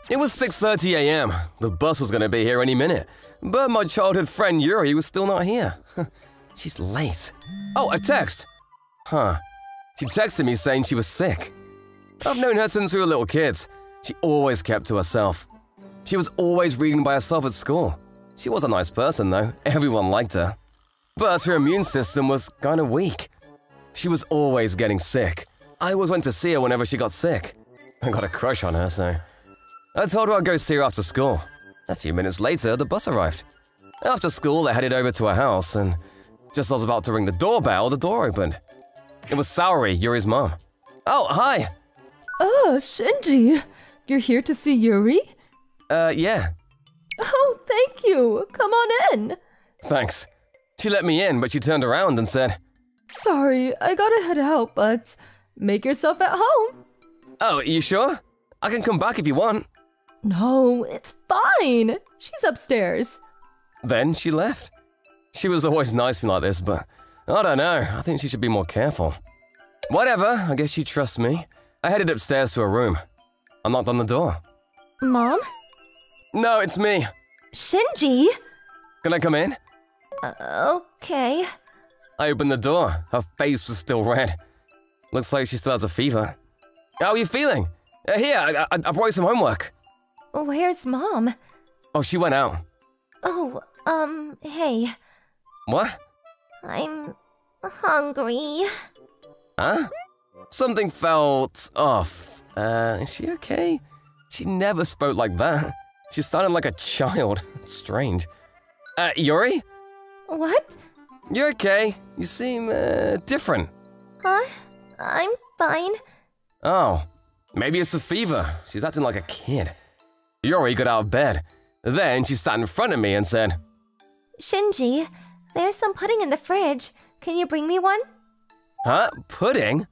It was 6:30 a.m. The bus was going to be here any minute, but my childhood friend Yuri was still not here. She's late. Oh, a text! Huh. She texted me saying she was sick. I've known her since we were little kids. She always kept to herself. She was always reading by herself at school. She was a nice person, though. Everyone liked her. But her immune system was kind of weak. She was always getting sick. I always went to see her whenever she got sick. I got a crush on her, so I told her I'd go see her after school. A few minutes later, the bus arrived. After school, I headed over to her house, and just as I was about to ring the doorbell, the door opened. It was Saori, Yuri's mom. Oh, hi! Oh, Shinji! You're here to see Yuri? Yeah. Oh, thank you! Come on in! Thanks. She let me in, but she turned around and said, Sorry, I gotta head out, but make yourself at home. Oh, you sure? I can come back if you want. No, it's fine. She's upstairs. Then she left. She was always nice to me like this, but I don't know. I think she should be more careful. Whatever, I guess she trusts me. I headed upstairs to her room. I knocked on the door. Mom? No, it's me. Shinji? Can I come in? Okay. I opened the door. Her face was still red. Looks like she still has a fever. How are you feeling? Here, I brought you some homework. Where's Mom? Oh, she went out. Oh, hey. What? I'm hungry. Huh? Something felt off. Is she okay? She never spoke like that. She sounded like a child. Strange. Yuri? What? You're okay. You seem, different. Huh? I'm fine. Oh, maybe it's a fever. She's acting like a kid. Yuri got out of bed. Then she sat in front of me and said, Shinji, there's some pudding in the fridge. Can you bring me one? Huh? Pudding?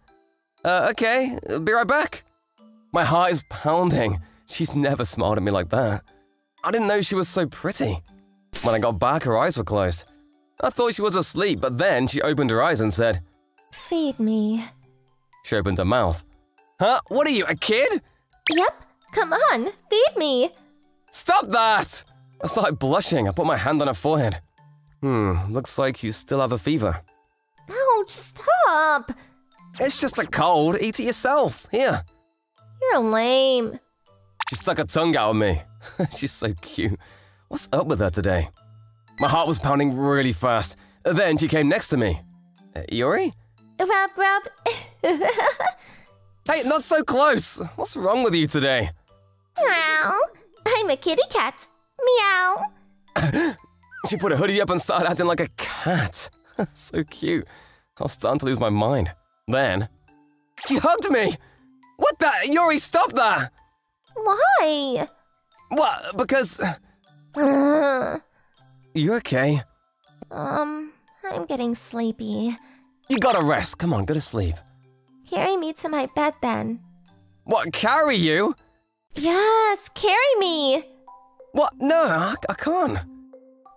Okay. Be right back. My heart is pounding. She's never smiled at me like that. I didn't know she was so pretty. When I got back, her eyes were closed. I thought she was asleep, but then she opened her eyes and said, Feed me. She opened her mouth. Huh? What are you, a kid? Yep. Come on, feed me. Stop that! I started blushing. I put my hand on her forehead. Looks like you still have a fever. Ouch, stop. It's just a cold. Eat it yourself. Here. You're lame. She stuck her tongue out at me. She's so cute. What's up with her today? My heart was pounding really fast. Then she came next to me. Yuri? Rub, rub. Hey, not so close. What's wrong with you today? Meow. I'm a kitty cat. Meow. She put a hoodie up and started acting like a cat. So cute. I was starting to lose my mind. Then, she hugged me! What the? Yuri, stop that! Why? What? Because... You okay? I'm getting sleepy. You gotta rest. Come on, go to sleep. Carry me to my bed then. What, carry you? Yes, carry me. What? No, I can't.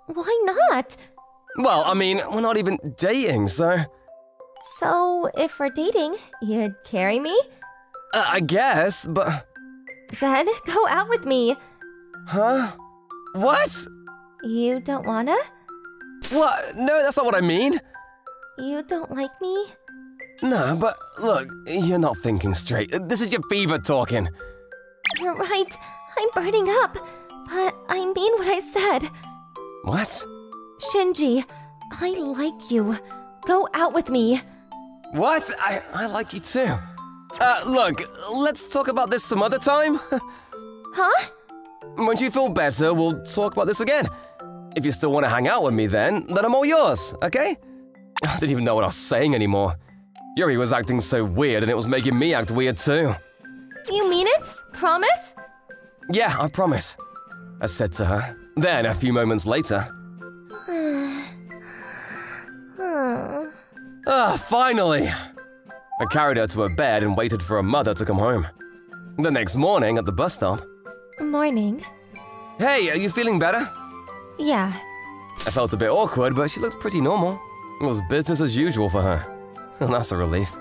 Why not? Well, I mean, we're not even dating, so... So, if we're dating, you'd carry me? I guess, but... Then go out with me. Huh? What? You don't wanna? What? No, that's not what I mean. You don't like me? No, but look, you're not thinking straight. This is your fever talking. You're right. I'm burning up. But I mean what I said. What? Shinji, I like you. Go out with me. What? I like you too. Look, let's talk about this some other time. Huh? When you feel better, we'll talk about this again. If you still want to hang out with me then I'm all yours, okay? I didn't even know what I was saying anymore. Yuri was acting so weird and it was making me act weird too. You mean it? Promise? Yeah, I promise, I said to her. Then, a few moments later... finally! I carried her to her bed and waited for her mother to come home. The next morning, at the bus stop... Morning. Hey, are you feeling better? Yeah. I felt a bit awkward, but she looked pretty normal. It was business as usual for her. And that's a relief.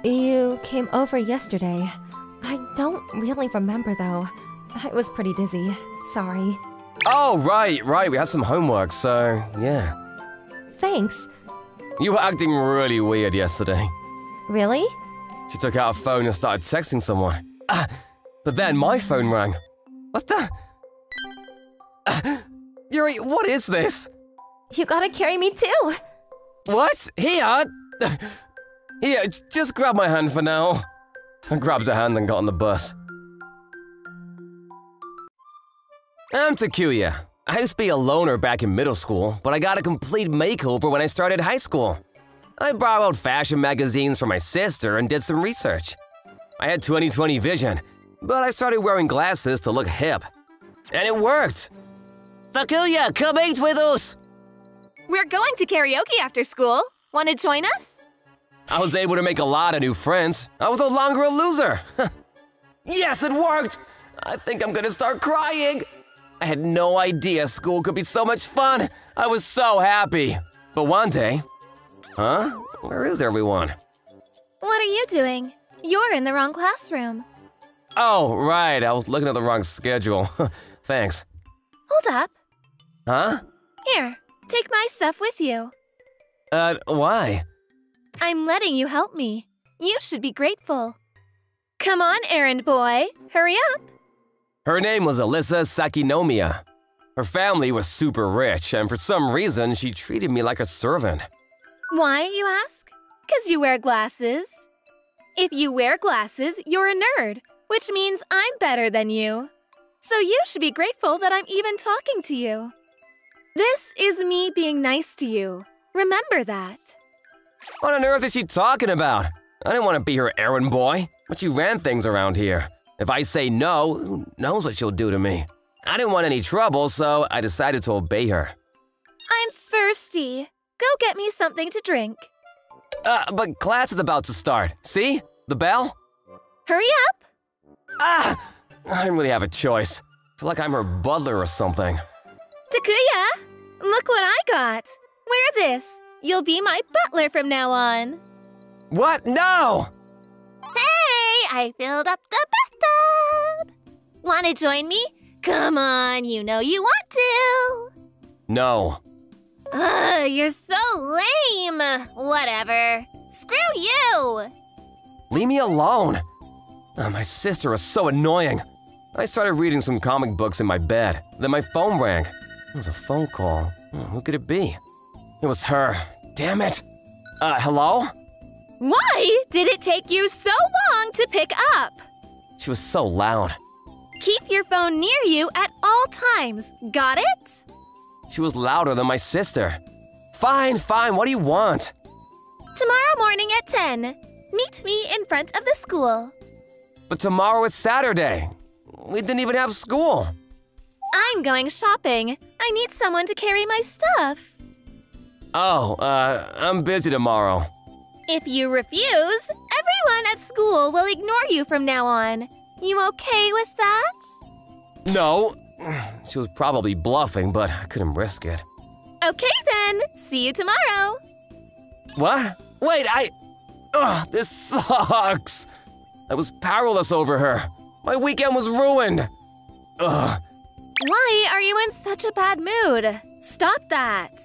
You came over yesterday. I don't really remember though. I was pretty dizzy. Sorry. Oh, right. We had some homework, so yeah. Thanks. You were acting really weird yesterday. Really? She took out her phone and started texting someone. But then my phone rang. What the? Yuri, what is this? You gotta carry me too. What? Here? Here, just grab my hand for now. I grabbed her hand and got on the bus. I'm Takuya. I used to be a loner back in middle school, but I got a complete makeover when I started high school. I borrowed fashion magazines from my sister and did some research. I had 20/20 vision, but I started wearing glasses to look hip. And it worked! Takuya, come eat with us! We're going to karaoke after school. Want to join us? I was able to make a lot of new friends. I was no longer a loser. Yes, it worked! I think I'm gonna start crying. I had no idea school could be so much fun. I was so happy. But one day… Huh? Where is everyone? What are you doing? You're in the wrong classroom. Oh, right. I was looking at the wrong schedule. Thanks. Hold up. Huh? Here, take my stuff with you. Why? I'm letting you help me. You should be grateful. Come on, errand boy. Hurry up. Her name was Alyssa Sakinomiya. Her family was super rich, and for some reason, she treated me like a servant. Why, you ask? 'Cause you wear glasses. If you wear glasses, you're a nerd, which means I'm better than you. So you should be grateful that I'm even talking to you. This is me being nice to you. Remember that. What on earth is she talking about? I didn't want to be her errand boy, but she ran things around here. If I say no, who knows what she'll do to me? I didn't want any trouble, so I decided to obey her. I'm thirsty. Go get me something to drink. But class is about to start. See? The bell? Hurry up. I didn't really have a choice. I feel like I'm her butler or something. Takuya, look what I got. Wear this. You'll be my butler from now on. What? No! Hey, I filled up the bathtub. Want to join me? Come on, you know you want to. No. You're so lame. Whatever. Screw you. Leave me alone. My sister is so annoying. I started reading some comic books in my bed. Then my phone rang. It was a phone call. Who could it be? It was her. Damn it. Hello? Why did it take you so long to pick up? She was so loud. Keep your phone near you at all times. Got it? She was louder than my sister. Fine, what do you want? Tomorrow morning at 10. Meet me in front of the school. But tomorrow is Saturday. We didn't even have school. I'm going shopping. I need someone to carry my stuff. Oh, I'm busy tomorrow. If you refuse, everyone at school will ignore you from now on. You okay with that? No. She was probably bluffing, but I couldn't risk it. Okay then. See you tomorrow. What? Wait, this sucks. I was powerless over her. My weekend was ruined. Ugh. Why are you in such a bad mood? Stop that.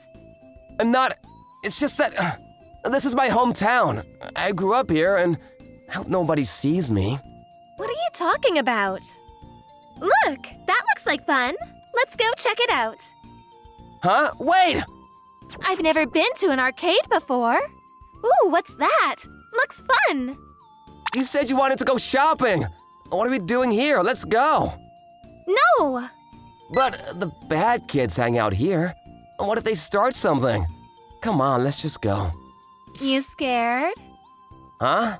I'm not… It's just that… this is my hometown. I grew up here and I hope nobody sees me. What are you talking about? Look, that looks like fun. Let's go check it out. Huh? Wait! I've never been to an arcade before. Ooh, what's that? Looks fun. You said you wanted to go shopping. What are we doing here? Let's go. No. But the bad kids hang out here. What if they start something? Come on, let's just go. You scared? Huh?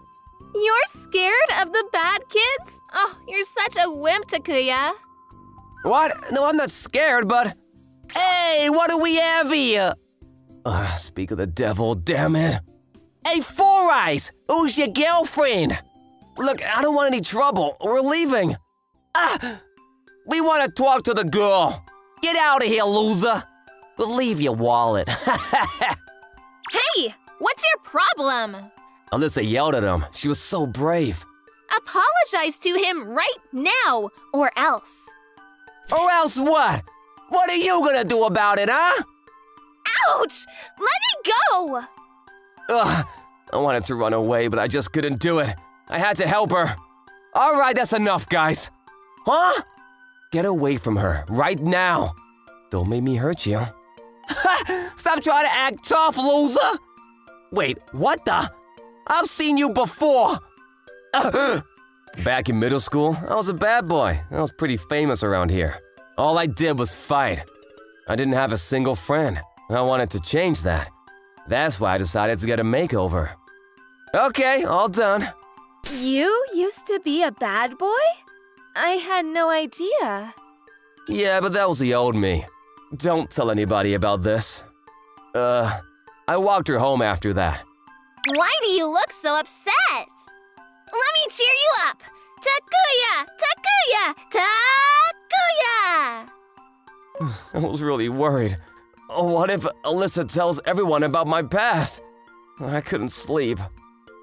You're scared of the bad kids? Oh, you're such a wimp, Takuya. What? No, I'm not scared, but… Hey, what do we have here? Speak of the devil, damn it. Hey, Four Eyes! Who's your girlfriend? Look, I don't want any trouble. We're leaving. We want to talk to the girl. Get out of here, loser. But leave your wallet. Hey, what's your problem? Alyssa yelled at him. She was so brave. Apologize to him right now, or else. Or else what? What are you gonna do about it, huh? Ouch! Let me go! Ugh, I wanted to run away, but I just couldn't do it. I had to help her. All right, that's enough, guys. Huh? Get away from her, right now. Don't make me hurt you. Stop trying to act tough, loser! Wait, what the? I've seen you before! Back in middle school, I was a bad boy. I was pretty famous around here. All I did was fight. I didn't have a single friend. I wanted to change that. That's why I decided to get a makeover. Okay, all done. You used to be a bad boy? I had no idea. Yeah, but that was the old me. Don't tell anybody about this. I walked her home after that. Why do you look so upset? Let me cheer you up! Takuya! Takuya! Takuya! I was really worried. What if Alyssa tells everyone about my past? I couldn't sleep.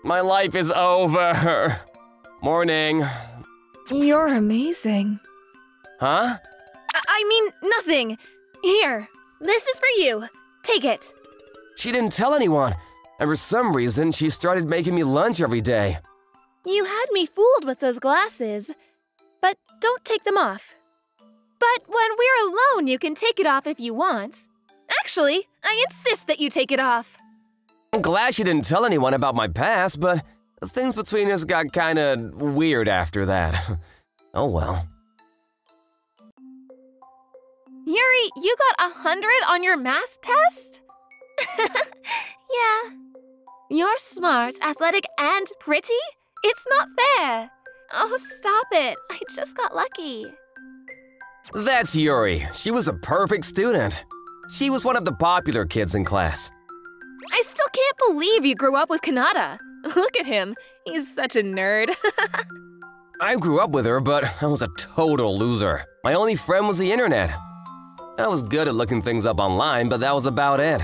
My life is over. Morning. You're amazing. Huh? I mean, nothing. Here, this is for you. Take it. She didn't tell anyone, and for some reason, she started making me lunch every day. You had me fooled with those glasses, but don't take them off. But when we're alone, you can take it off if you want. Actually, I insist that you take it off. I'm glad she didn't tell anyone about my past, but things between us got kinda weird after that. Oh well. Yuri, you got 100 on your math test? Yeah. You're smart, athletic, and pretty? It's not fair. Oh, stop it. I just got lucky. That's Yuri. She was a perfect student. She was one of the popular kids in class. I still can't believe you grew up with Kanata. Look at him. He's such a nerd. I grew up with her, but I was a total loser. My only friend was the internet. I was good at looking things up online, but that was about it.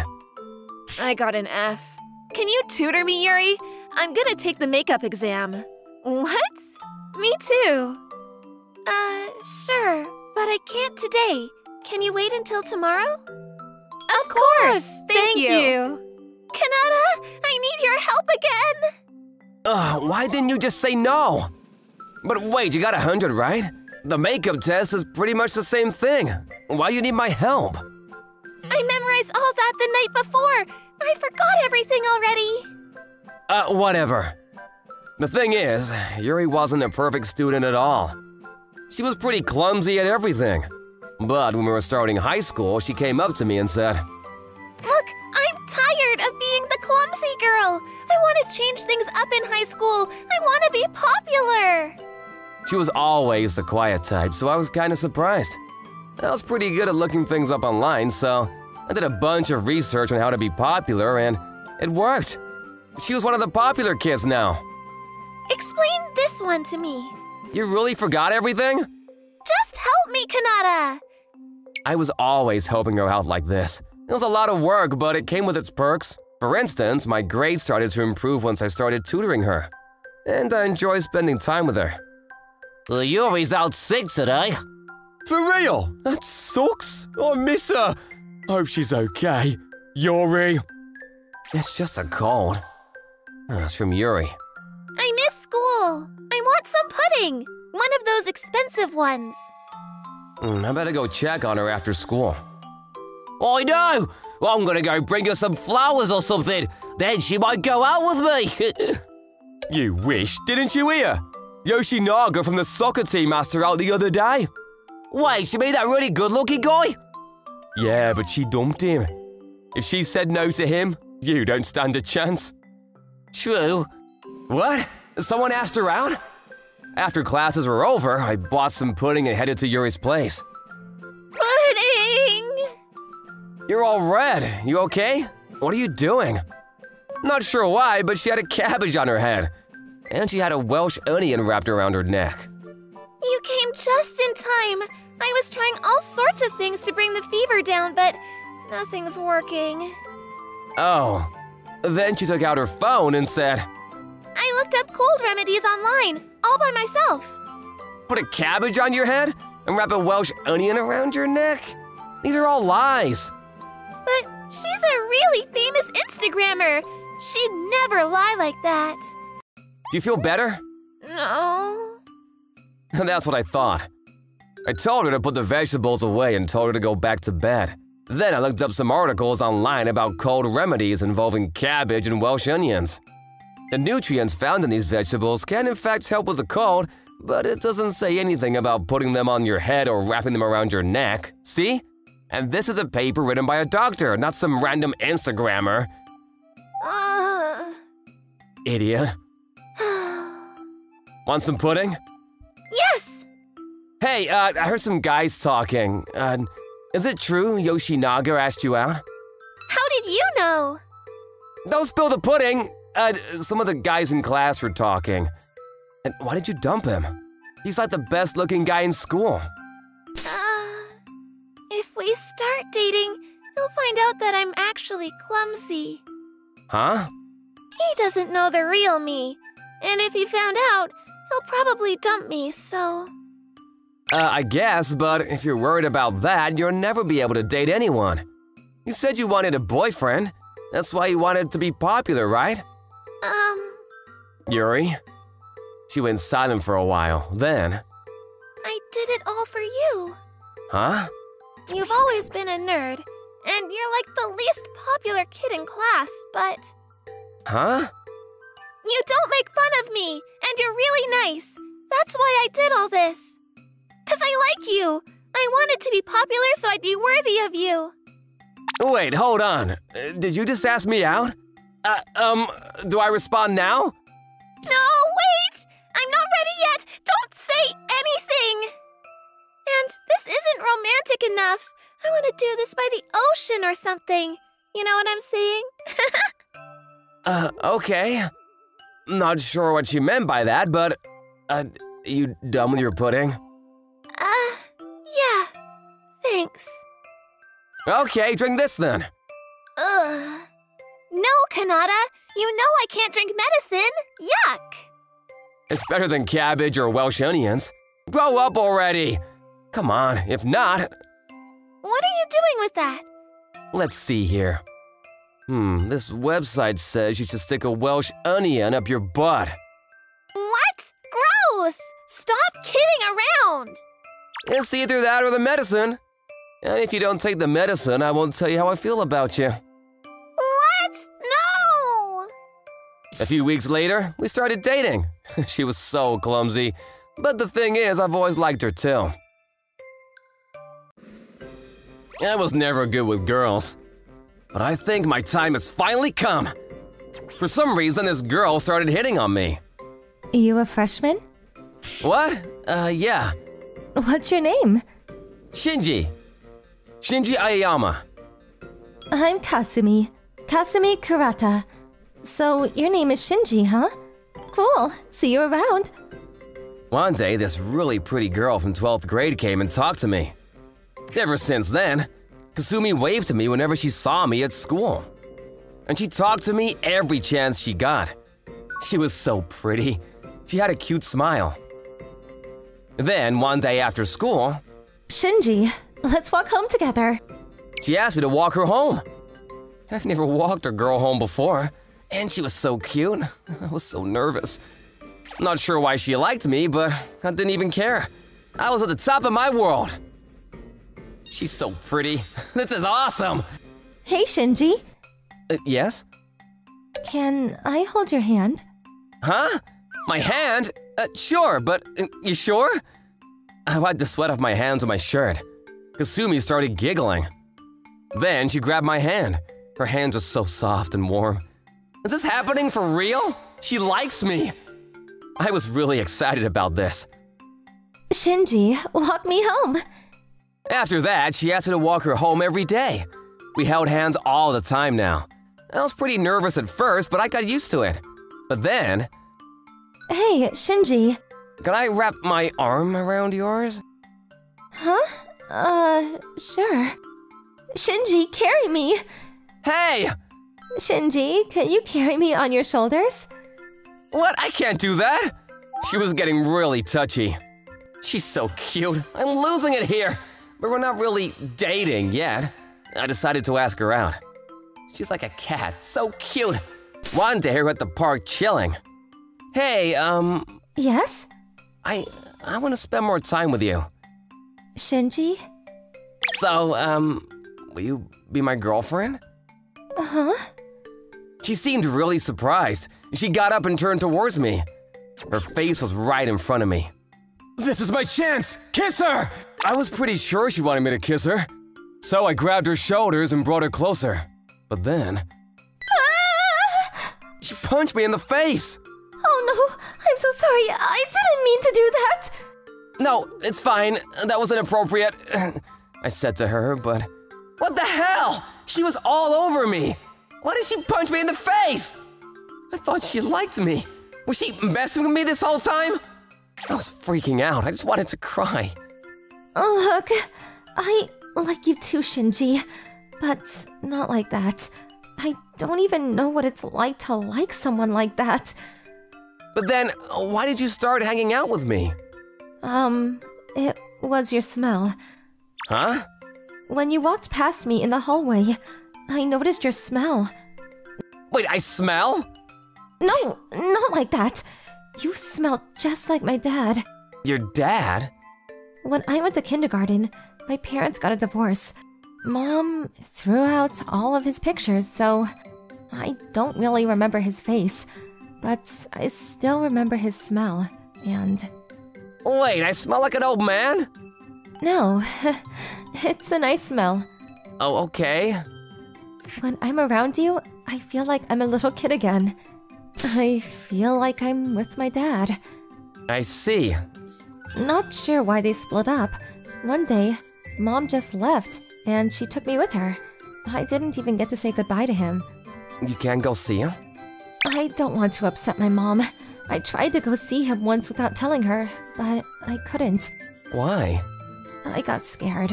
I got an F. Can you tutor me, Yuri? I'm gonna take the makeup exam. What? Me too. Sure, but I can't today. Can you wait until tomorrow? Of course! Thank you! Kanata, I need your help again! Why didn't you just say no? But wait, you got 100, right? The makeup test is pretty much the same thing. Why do you need my help? I memorized all that the night before. I forgot everything already. Whatever. The thing is, Yuri wasn't a perfect student at all. She was pretty clumsy at everything. But when we were starting high school, she came up to me and said, Look, I'm tired of being the clumsy girl. I want to change things up in high school. I want to be popular. She was always the quiet type, so I was kind of surprised. I was pretty good at looking things up online, so I did a bunch of research on how to be popular, and it worked. She was one of the popular kids now. Explain this one to me. You really forgot everything? Just help me, Kanata. I was always helping her out like this. It was a lot of work, but it came with its perks. For instance, my grades started to improve once I started tutoring her. And I enjoy spending time with her. Yuri's out sick today. For real? That sucks. I miss her. Hope she's okay. Yuri. It's just a cold. It's from Yuri. I miss school. I want some pudding. One of those expensive ones. I better go check on her after school. I know! I'm gonna go bring her some flowers or something. Then she might go out with me. You wish, didn't you hear? Yoshinaga from the soccer team asked her out the other day. Wait, you mean that really good-looking guy? Yeah, but she dumped him. If she said no to him, you don't stand a chance. True. What? Someone asked her out? After classes were over, I bought some pudding and headed to Yuri's place. Pudding! You're all red. You okay? What are you doing? Not sure why, but she had a cabbage on her head. And she had a Welsh onion wrapped around her neck. You came just in time. I was trying all sorts of things to bring the fever down, but nothing's working. Oh. Then she took out her phone and said, I I looked up cold remedies online, all by myself. Put a cabbage on your head and wrap a Welsh onion around your neck? These are all lies. But she's a really famous Instagrammer. She'd never lie like that. Do you feel better? No. That's what I thought. I told her to put the vegetables away and told her to go back to bed. Then I looked up some articles online about cold remedies involving cabbage and Welsh onions. The nutrients found in these vegetables can in fact help with the cold, but it doesn't say anything about putting them on your head or wrapping them around your neck. See? And this is a paper written by a doctor, not some random Instagrammer. Idiot. Want some pudding? Yes! Hey, I heard some guys talking. Is it true Yoshinaga asked you out? How did you know? Don't spill the pudding! Some of the guys in class were talking. And why did you dump him? He's like the best-looking guy in school. If we start dating, he'll find out that I'm actually clumsy. Huh? He doesn't know the real me. And if he found out, he'll probably dump me, so… I guess, but if you're worried about that, you'll never be able to date anyone. You said you wanted a boyfriend. That's why you wanted to be popular, right? Yuri? She went silent for a while, then… I did it all for you. Huh? You've always been a nerd, and you're like the least popular kid in class, but… Huh? You don't make fun of me, and you're really nice. That's why I did all this. 'Cause I like you. I wanted to be popular so I'd be worthy of you. Wait, hold on. Did you just ask me out? Do I respond now? No, wait! I'm not ready yet! Don't say anything! And this isn't romantic enough. I want to do this by the ocean or something. You know what I'm saying? Okay. Not sure what you meant by that, but… you done with your pudding? Yeah. Thanks. Okay, drink this then. Ugh. No, Kanata! You know I can't drink medicine! Yuck! It's better than cabbage or Welsh onions. Grow up already! Come on, if not… What are you doing with that? Let's see here. This website says you should stick a Welsh onion up your butt. What? Gross! Stop kidding around! It's either that or the medicine. And if you don't take the medicine, I won't tell you how I feel about you. What? No! A few weeks later, we started dating. She was so clumsy. But the thing is, I've always liked her too. I was never good with girls. But I think my time has finally come. For some reason, this girl started hitting on me. You a freshman? What? Yeah. What's your name? Shinji. Shinji Aoyama. I'm Kasumi. Kasumi Kurata. So your name is Shinji, huh? Cool. See you around. One day, this really pretty girl from 12th grade came and talked to me. Ever since then, Kasumi waved to me whenever she saw me at school. And she talked to me every chance she got. She was so pretty. She had a cute smile. Then, one day after school… Shinji, let's walk home together. She asked me to walk her home. I've never walked a girl home before, and she was so cute. I was so nervous. Not sure why she liked me, but I didn't even care. I was at the top of my world. She's so pretty. This is awesome. Hey, Shinji. Yes? Can I hold your hand? Huh? My hand? Sure, but you sure? I wiped the sweat off my hands with my shirt. Kasumi started giggling. Then she grabbed my hand. Her hands were so soft and warm. Is this happening for real? She likes me. I was really excited about this. Shinji, walk me home. After that, she asked me to walk her home every day. We held hands all the time now. I was pretty nervous at first, but I got used to it. But then… Hey, Shinji. Can I wrap my arm around yours? Huh? Sure. Shinji, carry me. Hey! Shinji, can you carry me on your shoulders? What? I can't do that! She was getting really touchy. She's so cute. I'm losing it here. But we're not really dating yet. I decided to ask her out. She's like a cat, so cute. One day we're at the park chilling. Hey, Yes? I want to spend more time with you. Shinji? So, will you be my girlfriend? Uh-huh. She seemed really surprised. She got up and turned towards me. Her face was right in front of me. This is my chance! Kiss her! I was pretty sure she wanted me to kiss her. So I grabbed her shoulders and brought her closer. But then, she punched me in the face! Oh no, I'm so sorry. I didn't mean to do that. No, it's fine. That was inappropriate. I said to her, but what the hell? She was all over me. Why did she punch me in the face? I thought she liked me. Was she messing with me this whole time? I was freaking out. I just wanted to cry. Look, I like you too, Shinji, but not like that. I don't even know what it's like to like someone like that. But then, why did you start hanging out with me? It was your smell. Huh? When you walked past me in the hallway, I noticed your smell. Wait, I smell? No, not like that. You smelled just like my dad. Your dad? When I went to kindergarten, my parents got a divorce. Mom threw out all of his pictures, so I don't really remember his face, but I still remember his smell, and... Wait, I smell like an old man? No, it's a nice smell. Oh, okay. When I'm around you, I feel like I'm a little kid again. I feel like I'm with my dad. I see. Not sure why they split up. One day, Mom just left, and she took me with her. I didn't even get to say goodbye to him. You can't go see him? I don't want to upset my mom. I tried to go see him once without telling her, but I couldn't. Why? I got scared.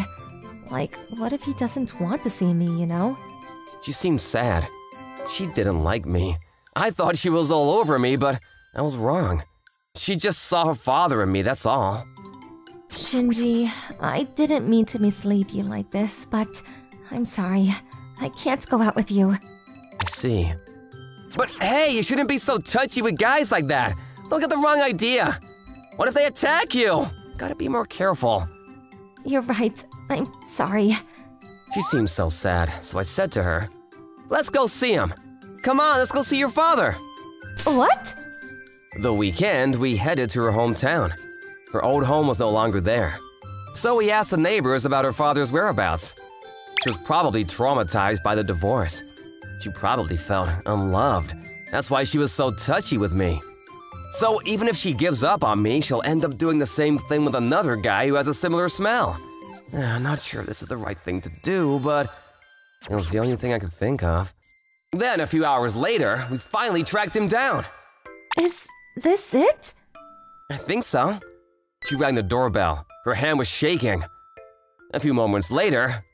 Like, what if he doesn't want to see me, you know? She seemed sad. She didn't like me. I thought she was all over me, but I was wrong. She just saw her father in me, that's all. Shinji, I didn't mean to mislead you like this, but I'm sorry. I can't go out with you. I see. But hey, you shouldn't be so touchy with guys like that. They'll get the wrong idea. What if they attack you? Gotta be more careful. You're right. I'm sorry. She seemed so sad, so I said to her, let's go see him. Come on, let's go see your father. What? The weekend, we headed to her hometown. Her old home was no longer there. So we asked the neighbors about her father's whereabouts. She was probably traumatized by the divorce. She probably felt unloved. That's why she was so touchy with me. So even if she gives up on me, she'll end up doing the same thing with another guy who has a similar smell. I'm not sure this is the right thing to do, but it was the only thing I could think of. Then, a few hours later, we finally tracked him down. Is this it? I think so. She rang the doorbell. Her hand was shaking. A few moments later,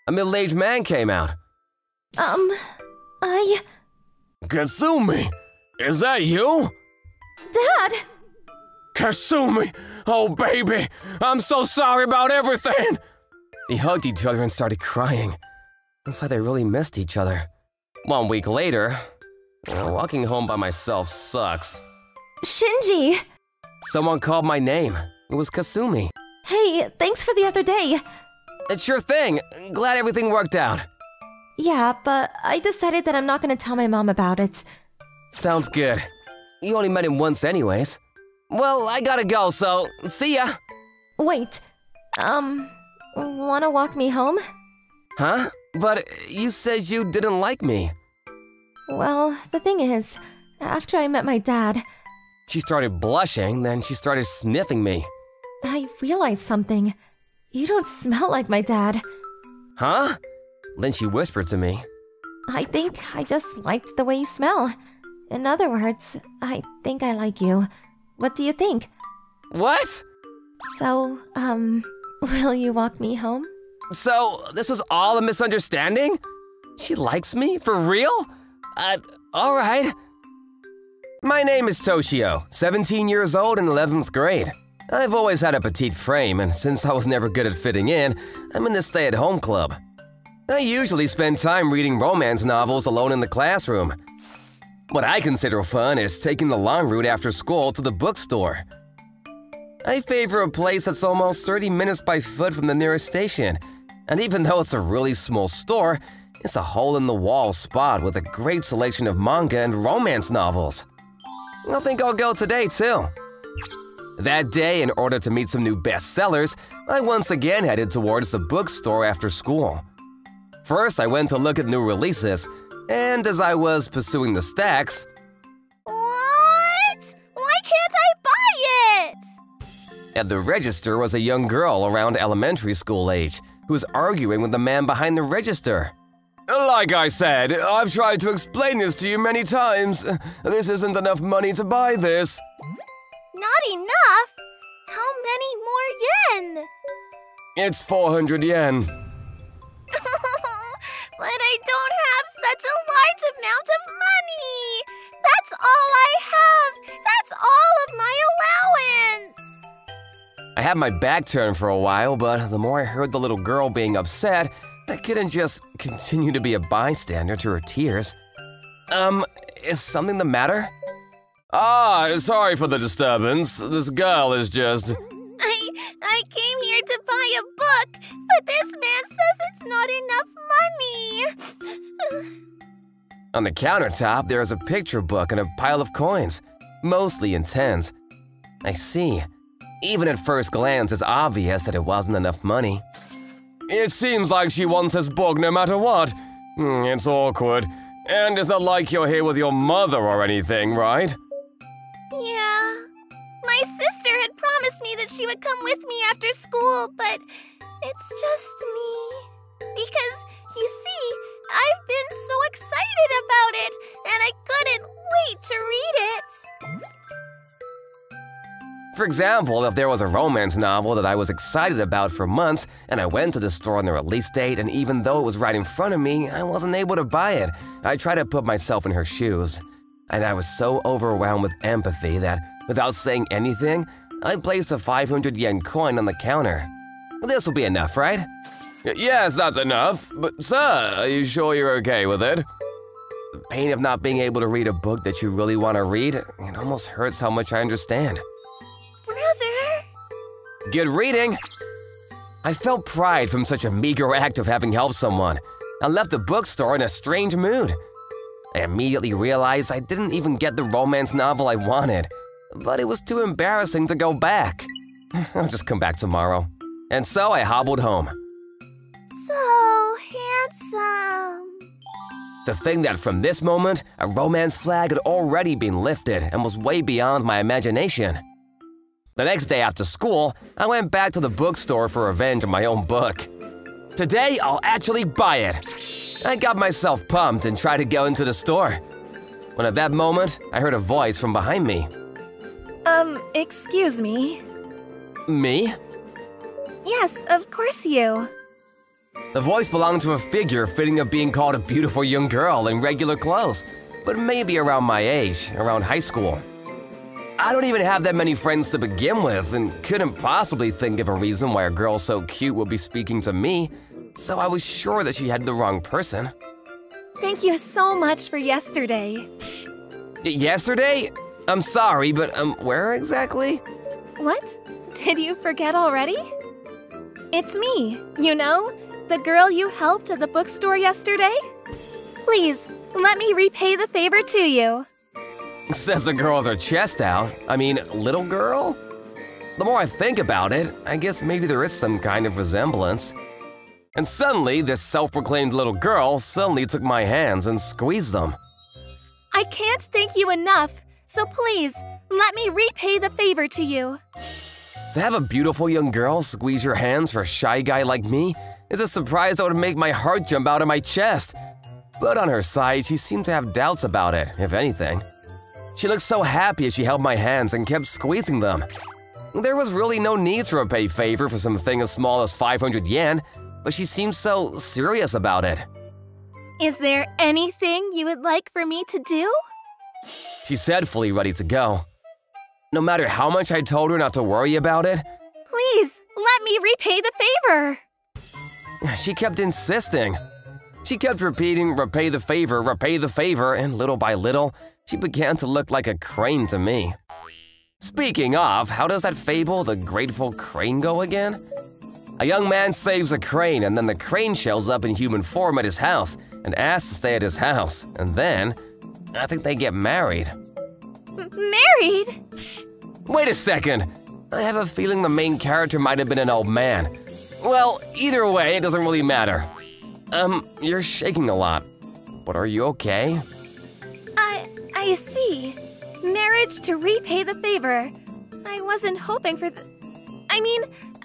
a middle-aged man came out. Kasumi, is that you? Dad! Kasumi, oh baby, I'm so sorry about everything. They hugged each other and started crying. Looks like they really missed each other. 1 week later, walking home by myself sucks. Shinji! Someone called my name. It was Kasumi. Hey, thanks for the other day. It's your thing. Glad everything worked out. Yeah, but I decided that I'm not gonna tell my mom about it. Sounds good. You only met him once anyways. Well, I gotta go, so see ya. Wait, wanna walk me home? Huh? But you said you didn't like me. Well, the thing is, after I met my dad, She started blushing, then she started sniffing me. I realized something. You don't smell like my dad. Huh? Then she whispered to me. I think I just liked the way you smell. In other words, I think I like you. What do you think? What? So, will you walk me home? So, this was all a misunderstanding? She likes me? For real? Alright. My name is Toshio, 17 years old in 11th grade. I've always had a petite frame, and since I was never good at fitting in, I'm in the stay-at-home club. I usually spend time reading romance novels alone in the classroom. What I consider fun is taking the long route after school to the bookstore. I favor a place that's almost 30 minutes by foot from the nearest station, and even though it's a really small store, it's a hole-in-the-wall spot with a great selection of manga and romance novels. I think I'll go today, too. That day, in order to meet some new bestsellers, I once again headed towards the bookstore after school. First, I went to look at new releases, and as I was pursuing the stacks… What? Why can't I buy it? At the register was a young girl around elementary school age who was arguing with the man behind the register. Like I said, I've tried to explain this to you many times. This isn't enough money to buy this. Not enough? How many more yen? It's 400 yen. But I don't have such a large amount of money. That's all I have. That's all of my allowance. I had my back turned for a while, but the more I heard the little girl being upset, I couldn't just continue to be a bystander to her tears. Is something the matter? Sorry for the disturbance. This girl is just… I came here to buy a book, but this man says it's not enough money. On the countertop, there is a picture book and a pile of coins, mostly in tens. I see. Even at first glance, it's obvious that it wasn't enough money. It seems like she wants this book no matter what. It's awkward. And it's not like you're here with your mother or anything, right? Yeah. My sister had promised me that she would come with me after school, but it's just me. Because, you see, I've been so excited about it, and I couldn't wait to read it. For example, if there was a romance novel that I was excited about for months, and I went to the store on the release date, and even though it was right in front of me, I wasn't able to buy it, I tried to put myself in her shoes. And I was so overwhelmed with empathy that, without saying anything, I placed a 500 yen coin on the counter. This will be enough, right? Yes, that's enough. But sir, are you sure you're okay with it? The pain of not being able to read a book that you really want to read, it almost hurts how much I understand. Brother? Good reading! I felt pride from such a meager act of having helped someone. I left the bookstore in a strange mood. I immediately realized I didn't even get the romance novel I wanted, but it was too embarrassing to go back. I'll just come back tomorrow. And so I hobbled home. So handsome. To think that from this moment, a romance flag had already been lifted and was way beyond my imagination. The next day after school, I went back to the bookstore for revenge on my own book. Today, I'll actually buy it. I got myself pumped and tried to go into the store. When at that moment, I heard a voice from behind me. Excuse me? Me? Yes, of course you. The voice belonged to a figure fitting of being called a beautiful young girl in regular clothes, but maybe around my age, around high school. I don't even have that many friends to begin with and couldn't possibly think of a reason why a girl so cute would be speaking to me, so I was sure that she had the wrong person. Thank you so much for yesterday. Yesterday? I'm sorry, but where exactly? What? Did you forget already? It's me, you know, the girl you helped at the bookstore yesterday. Please, let me repay the favor to you. Says a girl with her chest out. I mean, little girl? The more I think about it, I guess maybe there is some kind of resemblance. And suddenly, this self-proclaimed little girl suddenly took my hands and squeezed them. I can't thank you enough, so please, let me repay the favor to you. To have a beautiful young girl squeeze your hands for a shy guy like me is a surprise that would make my heart jump out of my chest. But on her side, she seemed to have doubts about it, if anything. She looked so happy as she held my hands and kept squeezing them. There was really no need to repay favor for something as small as 500 yen, but she seemed so serious about it. Is there anything you would like for me to do? She said fully ready to go. No matter how much I told her not to worry about it, Please, let me repay the favor. she kept insisting. She kept repeating, repay the favor, and little by little, she began to look like a crane to me. Speaking of, how does that fable, The Grateful Crane, go again? A young man saves a crane, and then the crane shows up in human form at his house and asks to stay at his house, and then, I think they get married. Married? Wait a second! I have a feeling the main character might have been an old man. Well, either way, it doesn't really matter. You're shaking a lot. But are you okay? I see. Marriage to repay the favor. I wasn't hoping for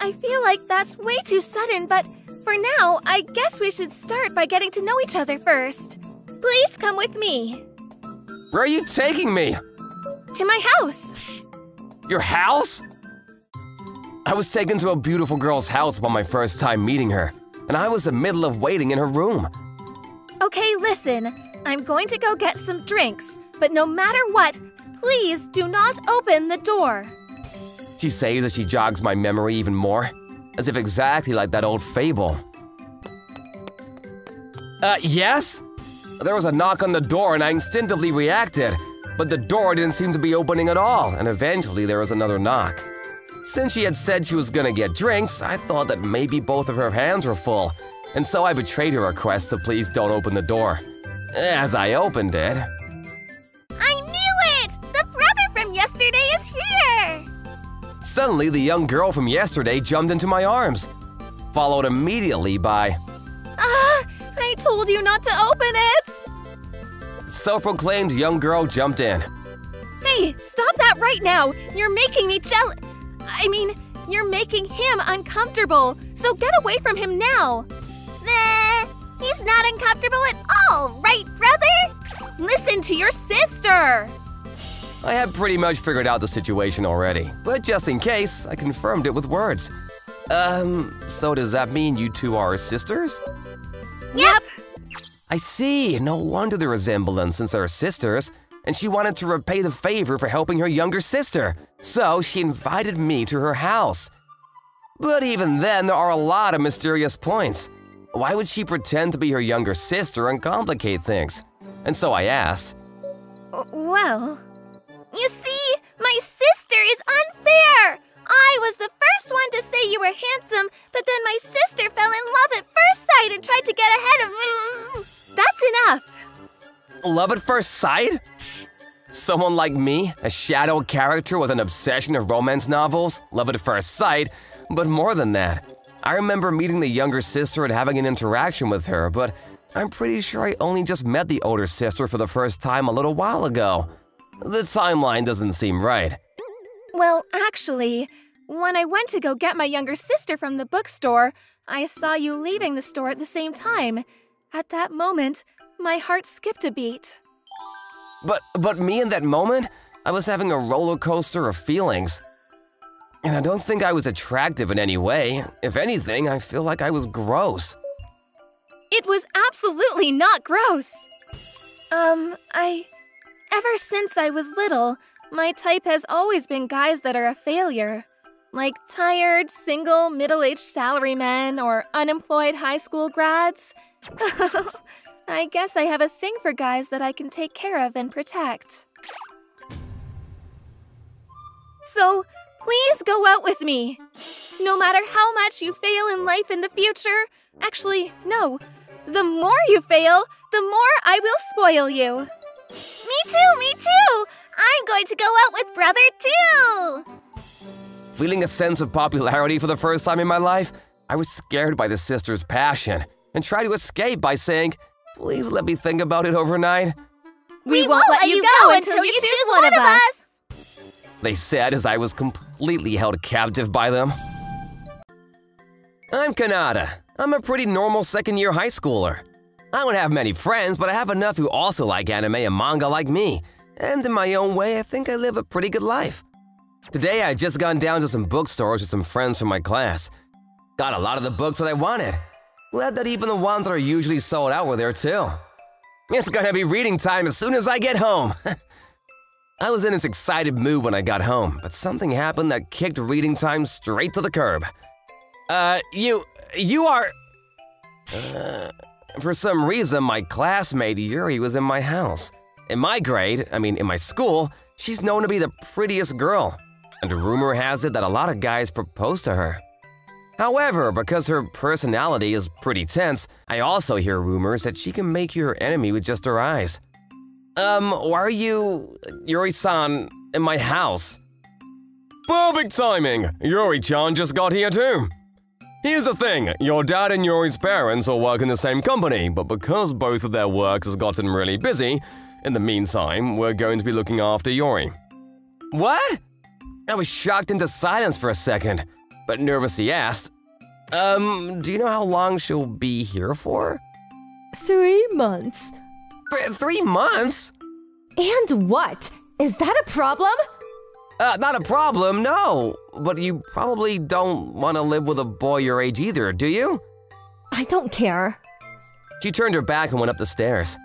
I feel like that's way too sudden, but for now, I guess we should start by getting to know each other first. Please come with me. Where are you taking me? To my house. Your house? I was taken to a beautiful girl's house upon my first time meeting her, and I was in the middle of waiting in her room. Okay, listen. I'm going to go get some drinks, but no matter what, please do not open the door. She says as she jogs my memory even more, as if exactly like that old fable. Yes? There was a knock on the door and I instinctively reacted, but the door didn't seem to be opening at all, and eventually there was another knock. Since she had said she was gonna get drinks, I thought that maybe both of her hands were full, and so I betrayed her request to please don't open the door. As I opened it… I knew it! The brother from yesterday is here! Suddenly, the young girl from yesterday jumped into my arms, followed immediately by… I told you not to open it! The self-proclaimed young girl jumped in. Hey, stop that right now! You're making me you're making him uncomfortable, so get away from him now! Nah, he's not uncomfortable at all, right, brother? Listen to your sister! I had pretty much figured out the situation already, but just in case, I confirmed it with words. So does that mean you two are sisters? Yep! I see, no wonder the resemblance since they're sisters, and she wanted to repay the favor for helping her younger sister, so she invited me to her house. But even then, there are a lot of mysterious points. Why would she pretend to be her younger sister and complicate things? And so I asked, Well… You see, my sister is unfair! I was the first one to say you were handsome, but then my sister fell in love at first sight and tried to get ahead of… That's enough! love at first sight? Someone like me, a shadow character with an obsession of romance novels, love at first sight, but more than that. I remember meeting the younger sister and having an interaction with her, but I'm pretty sure I only just met the older sister for the first time a little while ago. The timeline doesn't seem right. Well, actually, when I went to go get my younger sister from the bookstore, I saw you leaving the store at the same time. At that moment, my heart skipped a beat. But me in that moment, I was having a roller coaster of feelings. And I don't think I was attractive in any way. If anything, I feel like I was gross. It was absolutely not gross! Ever since I was little, my type has always been guys that are a failure. Like tired, single, middle-aged salarymen or unemployed high school grads. I guess I have a thing for guys that I can take care of and protect. So, please go out with me. No matter how much you fail in life in the future, actually, no. The more you fail, the more I will spoil you. Me too! I'm going to go out with brother too! Feeling a sense of popularity for the first time in my life, I was scared by the sister's passion and tried to escape by saying, "Please let me think about it overnight." We won't let you go until you choose one of us! They said as I was completely held captive by them. I'm Kanata. I'm a pretty normal second-year high schooler. I don't have many friends, but I have enough who also like anime and manga like me. And in my own way, I think I live a pretty good life. Today, I just gone down to some bookstores with some friends from my class. Got a lot of the books that I wanted. Glad that even the ones that are usually sold out were there too. It's gonna be reading time as soon as I get home. I was in this excited mood when I got home, but something happened that kicked reading time straight to the curb. You are… For some reason, my classmate Yuri was in my house. In my grade, in my school, she's known to be the prettiest girl, and rumor has it that a lot of guys propose to her. However, because her personality is pretty tense, I also hear rumors that she can make you her enemy with just her eyes. Why are you, Yuri-san, in my house? Perfect timing! Yuri-chan just got here too. Here's the thing, your dad and Yuri's parents all work in the same company, but because both of their work has gotten really busy, in the meantime, we're going to be looking after Yuri. What? I was shocked into silence for a second, but nervously asked, do you know how long she'll be here for? 3 months. 3 months? And what? Is that a problem? Not a problem, no. But you probably don't want to live with a boy your age either, do you? I don't care. She turned her back and went up the stairs.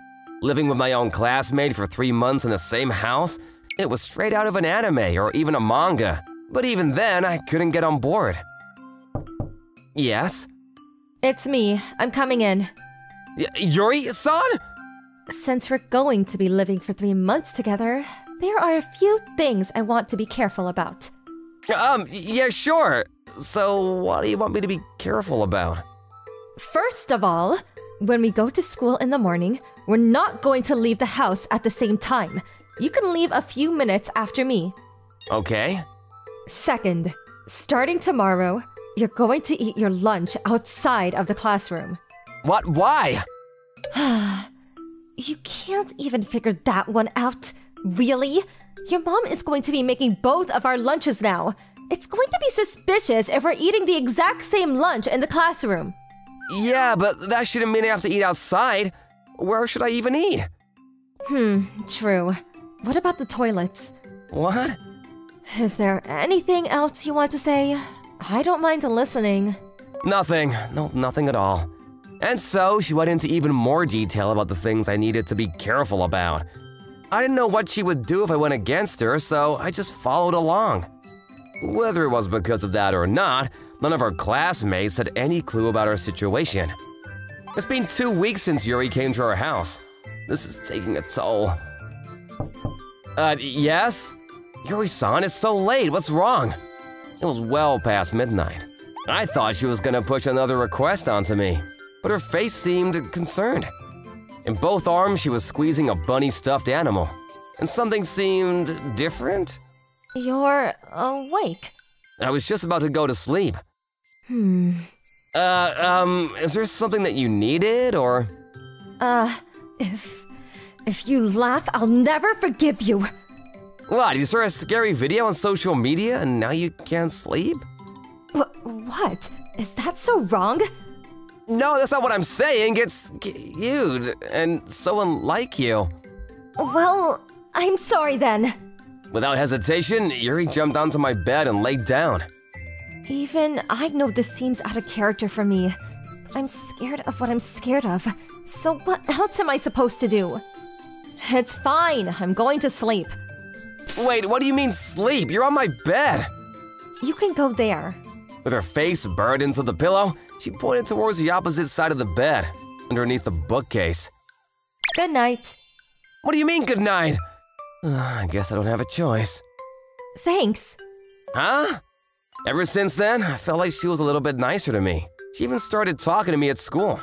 Living with my own classmate for 3 months in the same house? It was straight out of an anime or even a manga. But even then, I couldn't get on board. Yes? It's me. I'm coming in. Yuri-san? Since we're going to be living for 3 months together, there are a few things I want to be careful about. Yeah, sure. So what do you want me to be careful about? First of all, when we go to school in the morning, we're not going to leave the house at the same time. You can leave a few minutes after me. Okay. Second, starting tomorrow, you're going to eat your lunch outside of the classroom. What? Why? You can't even figure that one out. Really? Your mom is going to be making both of our lunches now. It's going to be suspicious if we're eating the exact same lunch in the classroom. Yeah, but that shouldn't mean I have to eat outside. Where should I even eat? True. What about the toilets? What? Is there anything else you want to say? I don't mind listening. Nothing. No, nothing at all. And so she went into even more detail about the things I needed to be careful about. I didn't know what she would do if I went against her, so I just followed along. Whether it was because of that or not, none of our classmates had any clue about our situation. It's been 2 weeks since Yuri came to our house. This is taking a toll. Yes? Yuri-san, it's so late, what's wrong? It was well past midnight. I thought she was gonna push another request onto me, but her face seemed concerned. In both arms, she was squeezing a bunny stuffed animal, and something seemed different. You're awake. I was just about to go to sleep. Is there something that you needed, or? If you laugh, I'll never forgive you. What, you saw a scary video on social media and now you can't sleep? What? Is that so wrong? No, that's not what I'm saying. It's cute and so unlike you. Well, I'm sorry then. Without hesitation, Yuri jumped onto my bed and laid down. Even I know this seems out of character for me. I'm scared of what I'm scared of. So what else am I supposed to do? It's fine. I'm going to sleep. Wait, what do you mean sleep? You're on my bed. You can go there. With her face buried into the pillow, she pointed towards the opposite side of the bed, underneath the bookcase. Good night. What do you mean, good night? I guess I don't have a choice. Thanks. Huh? Ever since then, I felt like she was a little bit nicer to me. She even started talking to me at school.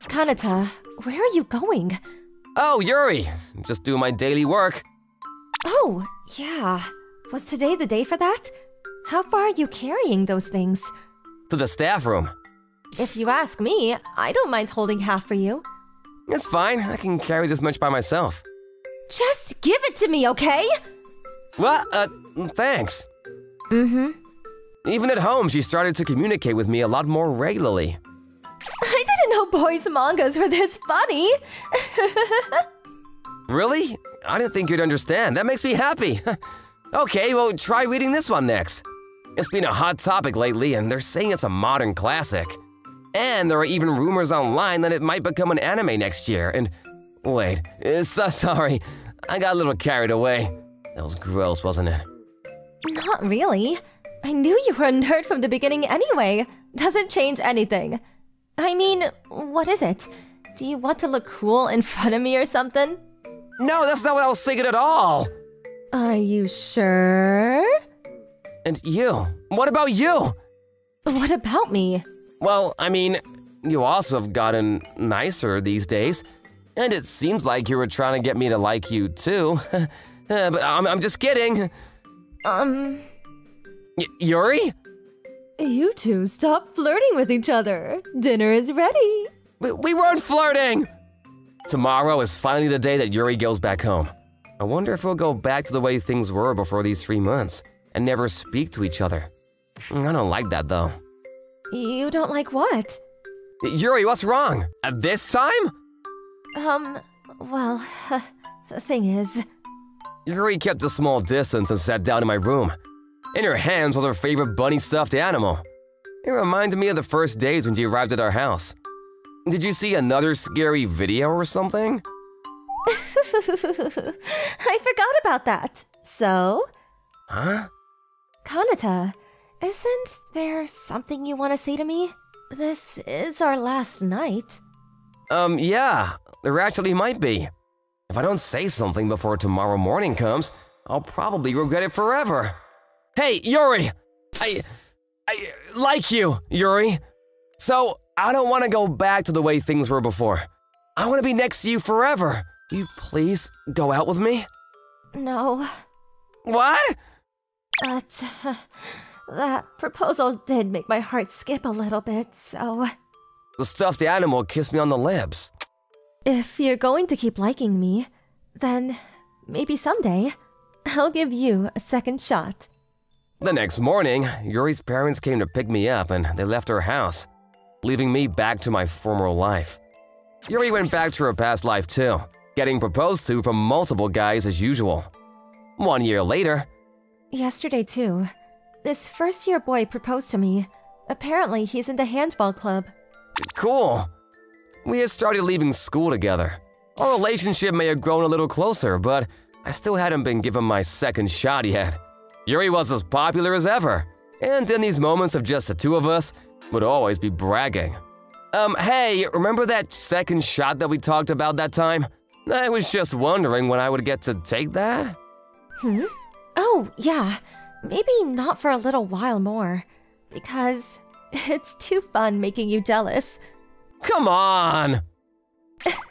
Kanata, where are you going? Oh, Yuri! Just doing my daily work. Oh, yeah. Was today the day for that? How far are you carrying those things? To the staff room. If you ask me, I don't mind holding half for you. It's fine, I can carry this much by myself. Just give it to me, okay? What? Thanks. Mm-hmm. Even at home, she started to communicate with me a lot more regularly. I didn't know boys' mangas were this funny. Really? I didn't think you'd understand. That makes me happy. Okay, well, try reading this one next. It's been a hot topic lately, and they're saying it's a modern classic. And there are even rumors online that it might become an anime next year, and… Wait, so sorry. I got a little carried away. That was gross, wasn't it? Not really. I knew you were a nerd from the beginning anyway. Doesn't change anything. I mean, what is it? Do you want to look cool in front of me or something? No, that's not what I was thinking at all! Are you sure? And you? What about you? What about me? Well, I mean, you also have gotten nicer these days. And it seems like you were trying to get me to like you too. But I'm just kidding. Yuri? You two stop flirting with each other. Dinner is ready. We weren't flirting! Tomorrow is finally the day that Yuri goes back home. I wonder if we'll go back to the way things were before these 3 months and never speak to each other. I don't like that though. You don't like what? Yuri, what's wrong? At this time? Well, the thing is… Yuri kept a small distance and sat down in my room. In her hands was her favorite bunny stuffed animal. It reminded me of the first days when she arrived at our house. Did you see another scary video or something? I forgot about that. So? Huh? Kanata, isn't there something you want to say to me? This is our last night. Yeah, there actually might be. If I don't say something before tomorrow morning comes, I'll probably regret it forever. Hey, Yuri! I like you, Yuri. So, I don't want to go back to the way things were before. I want to be next to you forever. Will you please go out with me? No. What? But that proposal did make my heart skip a little bit, so… The stuffed animal kissed me on the lips. If you're going to keep liking me, then maybe someday I'll give you a second shot. The next morning, Yuri's parents came to pick me up and they left her house, leaving me back to my former life. Yuri went back to her past life too, getting proposed to from multiple guys as usual. 1 year later… Yesterday too, this first-year boy proposed to me. Apparently he's in the handball club. Cool. We had started leaving school together. Our relationship may have grown a little closer, but I still hadn't been given my second shot yet. Yuri was as popular as ever, and in these moments of just the two of us, would always be bragging. Hey, remember that second shot that we talked about that time? I was just wondering when I would get to take that. Oh, yeah. Maybe not for a little while more, because it's too fun making you jealous. Come on!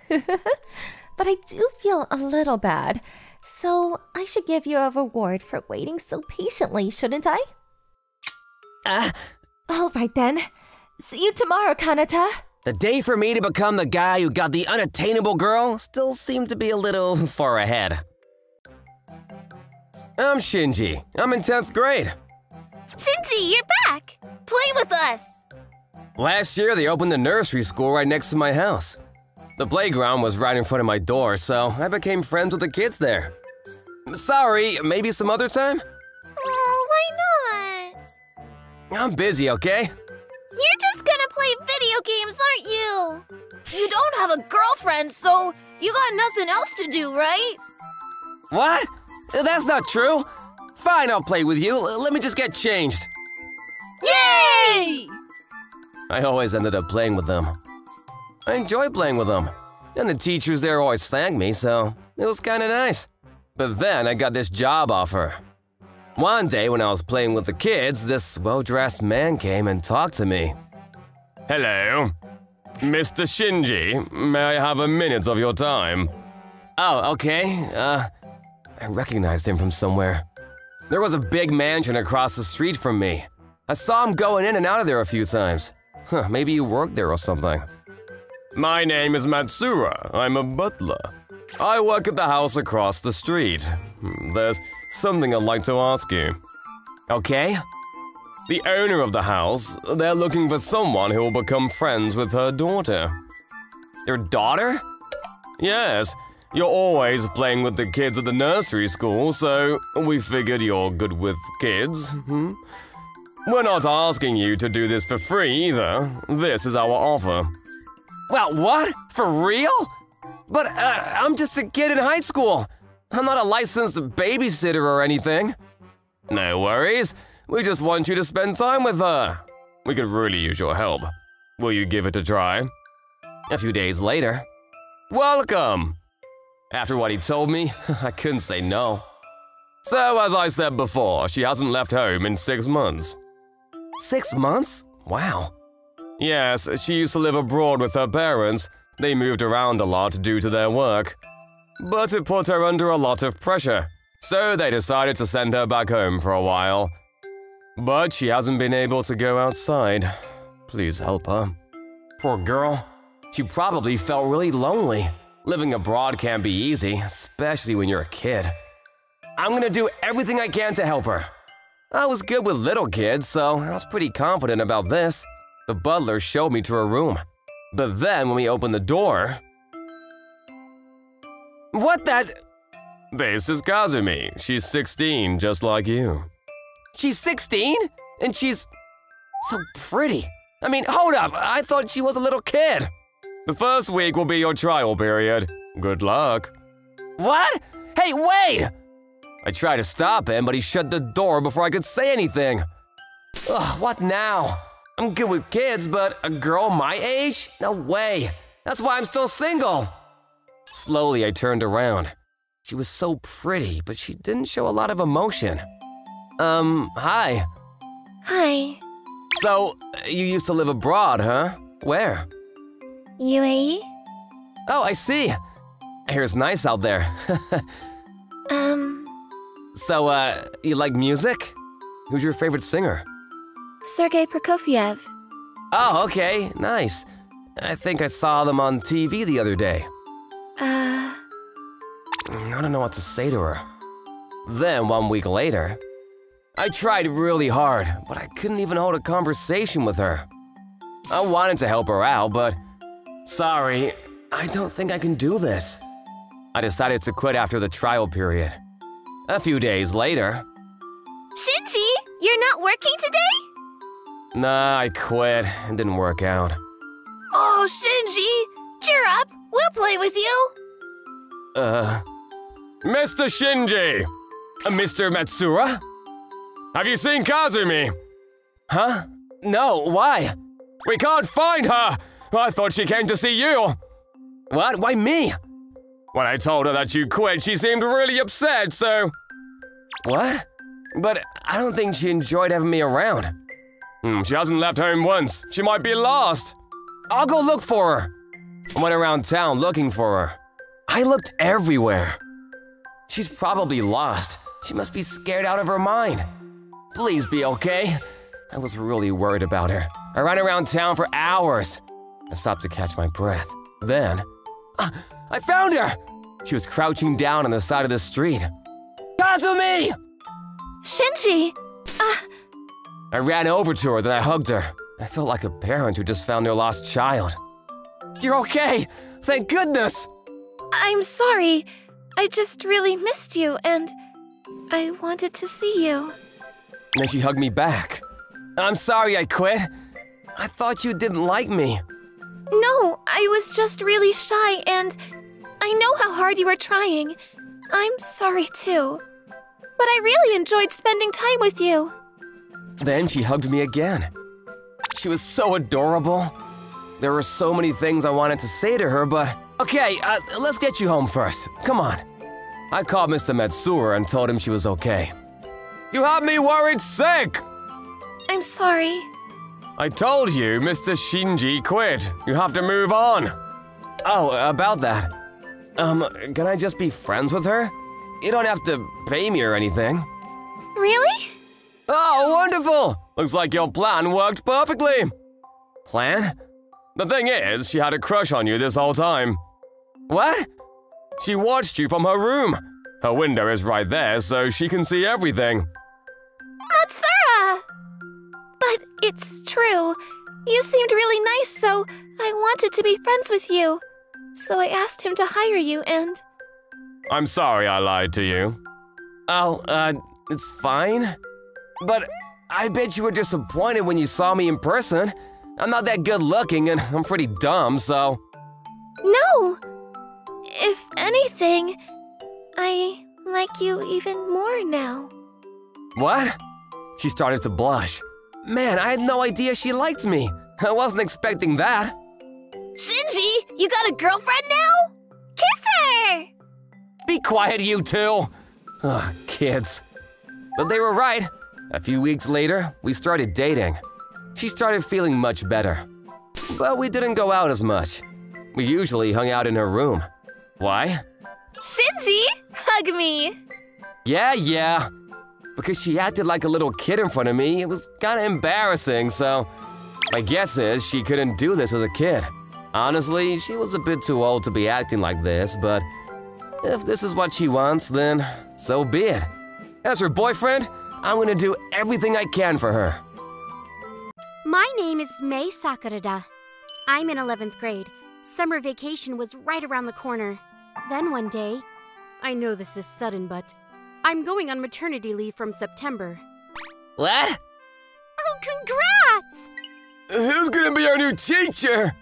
But I do feel a little bad, so I should give you a reward for waiting so patiently, shouldn't I? All right then. See you tomorrow, Kanata. The day for me to become the guy who got the unattainable girl still seemed to be a little far ahead. I'm Shinji. I'm in 10th grade. Shinji, you're back! Play with us! Last year, they opened a nursery school right next to my house. The playground was right in front of my door, so I became friends with the kids there. Sorry, maybe some other time? Oh, why not? I'm busy, okay? You're just gonna play video games, aren't you? You don't have a girlfriend, so you got nothing else to do, right? What? That's not true. Fine, I'll play with you. Let me just get changed. Yay! I always ended up playing with them. I enjoy playing with them. And the teachers there always thanked me, so it was kinda nice. But then I got this job offer. One day when I was playing with the kids, this well-dressed man came and talked to me. Hello, Mr. Shinji. May I have a minute of your time? Oh, okay. I recognized him from somewhere. There was a big mansion across the street from me. I saw him going in and out of there a few times. Maybe you worked there or something. My name is Matsura. I'm a butler. I work at the house across the street. There's something I'd like to ask you. Okay? The owner of the house, they're looking for someone who will become friends with her daughter. Your daughter? Yes. You're always playing with the kids at the nursery school, so we figured you're good with kids. We're not asking you to do this for free either. This is our offer. Well, what? For real? But I'm just a kid in high school. I'm not a licensed babysitter or anything. No worries. We just want you to spend time with her. We could really use your help. Will you give it a try? A few days later. Welcome! After what he told me, I couldn't say no. So, as I said before, she hasn't left home in 6 months. 6 months? Wow. Yes, she used to live abroad with her parents. They moved around a lot due to their work. But it put her under a lot of pressure, so they decided to send her back home for a while. But she hasn't been able to go outside. Please help her. Poor girl. She probably felt really lonely. Living abroad can't be easy, especially when you're a kid. I'm gonna do everything I can to help her. I was good with little kids, so I was pretty confident about this. The butler showed me to her room. But then when we opened the door… What that… This is Kazumi. She's 16, just like you. She's 16? And she's… so pretty. I mean, hold up, I thought she was a little kid. The first week will be your trial period. Good luck. What? Hey, wait! I tried to stop him, but he shut the door before I could say anything. Ugh, what now? I'm good with kids, but a girl my age? No way. That's why I'm still single. Slowly, I turned around. She was so pretty, but she didn't show a lot of emotion. Hi. Hi. So, you used to live abroad, huh? Where? UAE? Oh, I see. I hear it's nice out there. So, you like music? Who's your favorite singer? Sergei Prokofiev. Oh, okay, nice. I think I saw them on TV the other day. I don't know what to say to her. Then, 1 week later, I tried really hard, but I couldn't even hold a conversation with her. I wanted to help her out, but… Sorry, I don't think I can do this. I decided to quit after the trial period. A few days later… Shinji, you're not working today? Nah, I quit. It didn't work out. Oh, Shinji, cheer up. We'll play with you. Mr. Shinji! Mr. Matsura? Have you seen Kazumi? Huh? No, why? We can't find her! I thought she came to see you. What? Why me? When I told her that you quit, she seemed really upset, so… What? But I don't think she enjoyed having me around. She hasn't left home once. She might be lost. I'll go look for her. I went around town looking for her. I looked everywhere. She's probably lost. She must be scared out of her mind. Please be okay. I was really worried about her. I ran around town for hours. I stopped to catch my breath. Then, I found her! She was crouching down on the side of the street. Kazumi! Shinji! I ran over to her, then I hugged her. I felt like a parent who just found their lost child. You're okay! Thank goodness! I'm sorry. I just really missed you, and I wanted to see you. And then she hugged me back. I'm sorry I quit. I thought you didn't like me. No, I was just really shy, and I know how hard you were trying. I'm sorry too. But I really enjoyed spending time with you. Then she hugged me again. She was so adorable. There were so many things I wanted to say to her, but… Okay, let's get you home first. Come on. I called Mr. Matsura and told him she was okay. You had me worried sick! I'm sorry. I told you Mr. Shinji quit. You have to move on. Oh, about that. Can I just be friends with her? You don't have to pay me or anything. Really? Oh, wonderful! Looks like your plan worked perfectly. Plan? The thing is, she had a crush on you this whole time. What? She watched you from her room. Her window is right there, so she can see everything. Matsura! But it's true. You seemed really nice, so I wanted to be friends with you. So I asked him to hire you, and… I'm sorry I lied to you. Oh, it's fine. But I bet you were disappointed when you saw me in person. I'm not that good looking and I'm pretty dumb, so… No! If anything, I like you even more now. What? She started to blush. Man, I had no idea she liked me. I wasn't expecting that. Shinji, you got a girlfriend now? Kiss her! Be quiet, you two. Ugh, kids. But they were right. A few weeks later, we started dating. She started feeling much better. But we didn't go out as much. We usually hung out in her room. Why? Shinji, hug me. Yeah. Because she acted like a little kid in front of me, it was kinda embarrassing, so… My guess is she couldn't do this as a kid. Honestly, she was a bit too old to be acting like this, but if this is what she wants, then so be it. As her boyfriend, I'm gonna do everything I can for her. My name is Mei Sakurada. I'm in 11th grade. Summer vacation was right around the corner. Then one day, I know this is sudden, but I'm going on maternity leave from September. What? Oh, congrats! Who's gonna be our new teacher?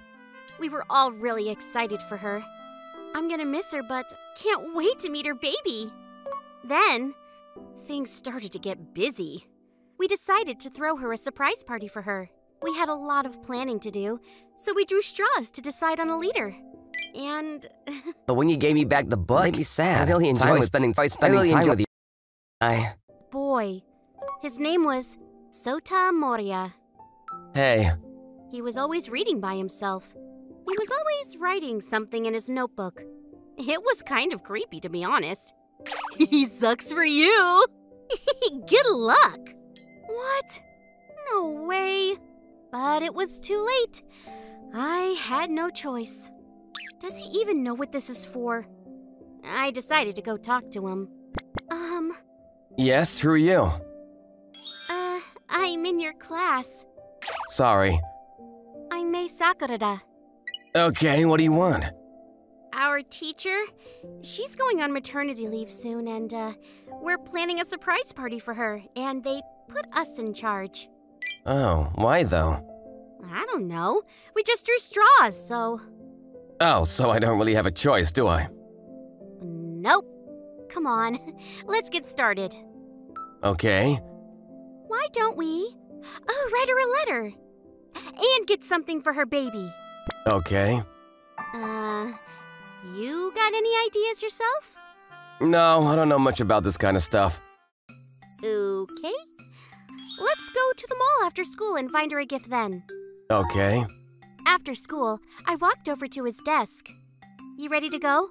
We were all really excited for her. I'm gonna miss her, but can't wait to meet her baby. Then, things started to get busy. We decided to throw her a surprise party for her. We had a lot of planning to do, so we drew straws to decide on a leader. And… But when you gave me back the book, it made me sad. I really enjoyed spending time with you. Boy, his name was Sota Moria. Hey. He was always reading by himself. He was always writing something in his notebook. It was kind of creepy, to be honest. He sucks for you! Good luck! What? No way. But it was too late. I had no choice. Does he even know what this is for? I decided to go talk to him. Yes, who are you? I'm in your class. Sorry. I'm Mei Sakurada. Okay, what do you want? Our teacher, she's going on maternity leave soon, and we're planning a surprise party for her, and they put us in charge. Oh, why though? I don't know. We just drew straws, so… Oh, so I don't really have a choice, do I? Nope. Come on, let's get started. Okay. Why don't we write her a letter? And get something for her baby. Okay. You got any ideas yourself? No, I don't know much about this kind of stuff. Okay. Let's go to the mall after school and find her a gift then. Okay. After school, I walked over to his desk. You ready to go?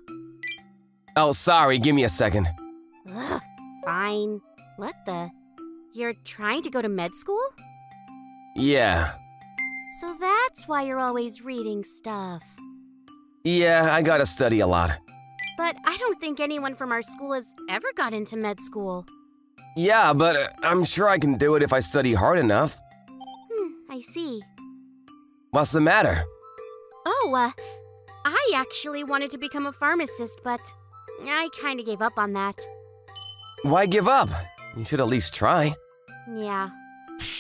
Oh, sorry, give me a second. Ugh, fine. What the… You're trying to go to med school? Yeah. So that's why you're always reading stuff. Yeah, I gotta study a lot. But I don't think anyone from our school has ever got into med school. Yeah, but I'm sure I can do it if I study hard enough. I see. What's the matter? Oh, I actually wanted to become a pharmacist, but I kind of gave up on that. Why give up? You should at least try. Yeah.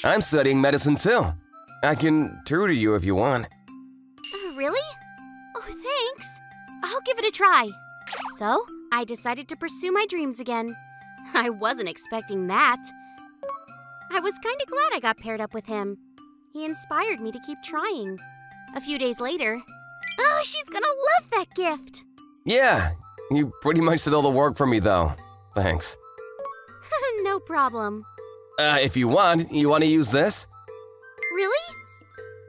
I'm studying medicine too. I can tutor you if you want. Really? Oh, thanks. I'll give it a try. So, I decided to pursue my dreams again. I wasn't expecting that. I was kind of glad I got paired up with him. He inspired me to keep trying. A few days later… Oh, she's gonna love that gift! Yeah, you pretty much did all the work for me though. Thanks. No problem. If you want to use this? Really?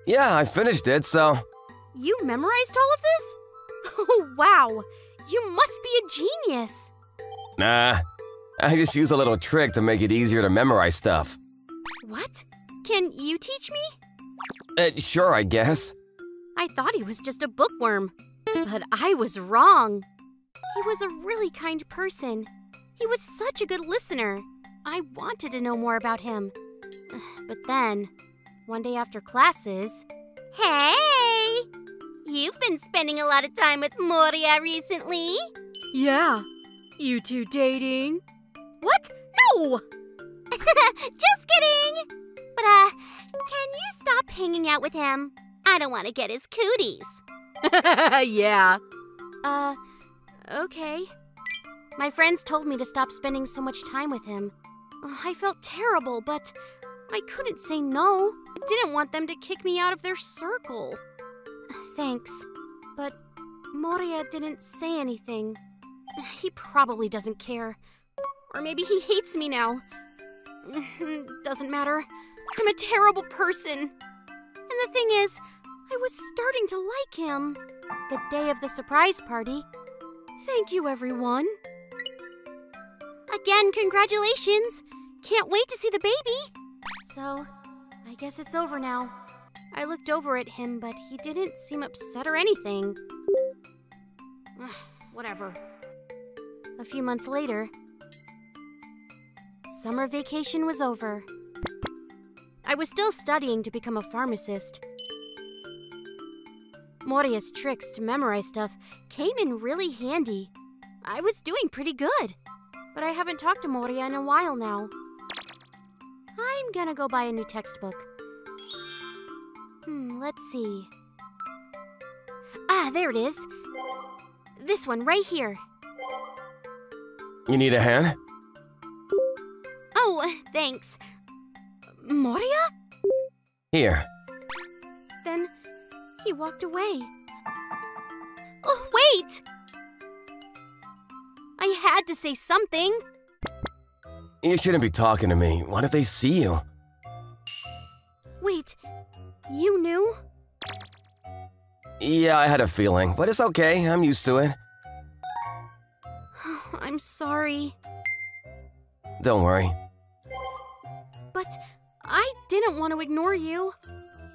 Yeah, I finished it, so… You memorized all of this? Oh, wow! You must be a genius! Nah, I just use a little trick to make it easier to memorize stuff. What? Can you teach me? Sure, I guess. I thought he was just a bookworm, but I was wrong. He was a really kind person. He was such a good listener. I wanted to know more about him. But then, one day after classes… Hey! You've been spending a lot of time with Moria recently. Yeah. You two dating? What? No! Just kidding! But, can you stop hanging out with him? I don't want to get his cooties. Yeah. Okay. My friends told me to stop spending so much time with him. I felt terrible, but I couldn't say no. I didn't want them to kick me out of their circle. Thanks, but Moria didn't say anything. He probably doesn't care. Or maybe he hates me now. Doesn't matter. I'm a terrible person. And the thing is, I was starting to like him. The day of the surprise party. Thank you, everyone. Again, congratulations. Can't wait to see the baby. So, I guess it's over now. I looked over at him, but he didn't seem upset or anything. Whatever. A few months later, summer vacation was over. I was still studying to become a pharmacist. Moria's tricks to memorize stuff came in really handy. I was doing pretty good, but I haven't talked to Moria in a while now. I'm gonna go buy a new textbook. Let's see. Ah, there it is. This one right here. You need a hand? Oh, thanks. Moria? Here. Then he walked away. Oh, wait! I had to say something. You shouldn't be talking to me. What if they see you? Wait, you knew? Yeah, I had a feeling, but it's okay. I'm used to it. I'm sorry. Don't worry. But I didn't want to ignore you.